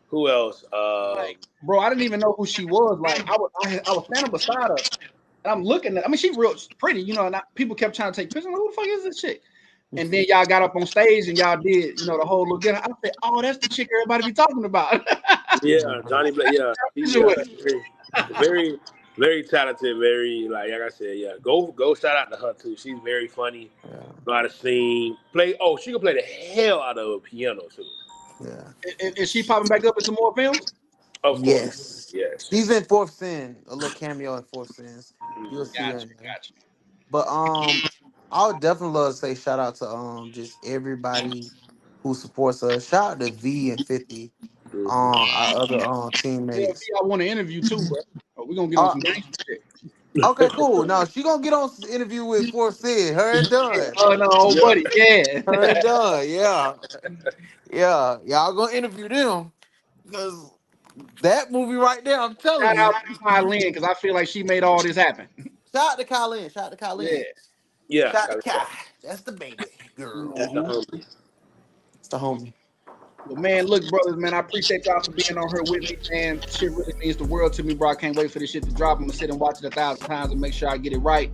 Who else? Like, bro, I didn't even know who she was. Like, I was standing beside her, and I'm looking at. I mean, she real pretty, you know. And people kept trying to take pictures. I'm like, who the fuck is this chick? And then y'all got up on stage and y'all did, you know, the whole look. I said, oh, that's the chick everybody be talking about. Yeah, Johnny Black. Yeah, very, very talented. Very like I said. Yeah, go shout out to her too. She's very funny. Yeah. Know how to sing. She can play the hell out of a piano too. Yeah. Is she popping back up in some more films? Of course. Yes. She's in Fourth Sin, a little cameo in Fourth Sins. You'll see her. Gotcha. But I would definitely love to say shout out to just everybody who supports us. Shout out to V and 50, our other Yeah, teammates. I want to interview too, bro. We're gonna get on some gangster shit. Okay, cool. Now she gonna get on the interview with Fourth Sin. Her and done. Oh no, old buddy, yeah. Her and done. Yeah. Yeah. Y'all gonna interview them because that movie right there, I'm telling Shout you. out to Kylie because I feel like she made all this happen. Shout out to Colin. Shout out to Colin. Yeah. Shout out to Kai. That's the baby girl. That's the homie. It's the homie. Well, man, look, brothers, man, I appreciate y'all for being on here with me, man. Shit really means the world to me, bro. I can't wait for this shit to drop. I'm gonna sit and watch it 1,000 times and make sure I get it right.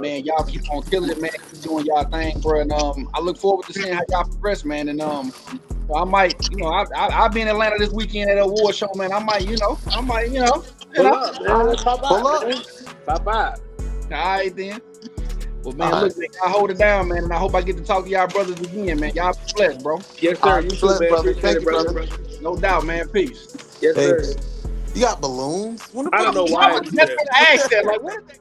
Man, y'all keep on killing it, man. Keep doing y'all thing, bro. And I look forward to seeing how y'all progress, man. And I might, I'll be in Atlanta this weekend at a award show, man. I might, Pull up, man. Pop Pull out, up. man. Pop out. All right, then. Well, man, look, man, I hold it down, man, and I hope I get to talk to y'all brothers again, man. Y'all be blessed, bro. Yes, sir. You too, man. Brother. Appreciate Thank it, you, brother. No doubt, man. Peace. Yes, sir. You got balloons? I don't know why. That's what I asked that. Like, what is that?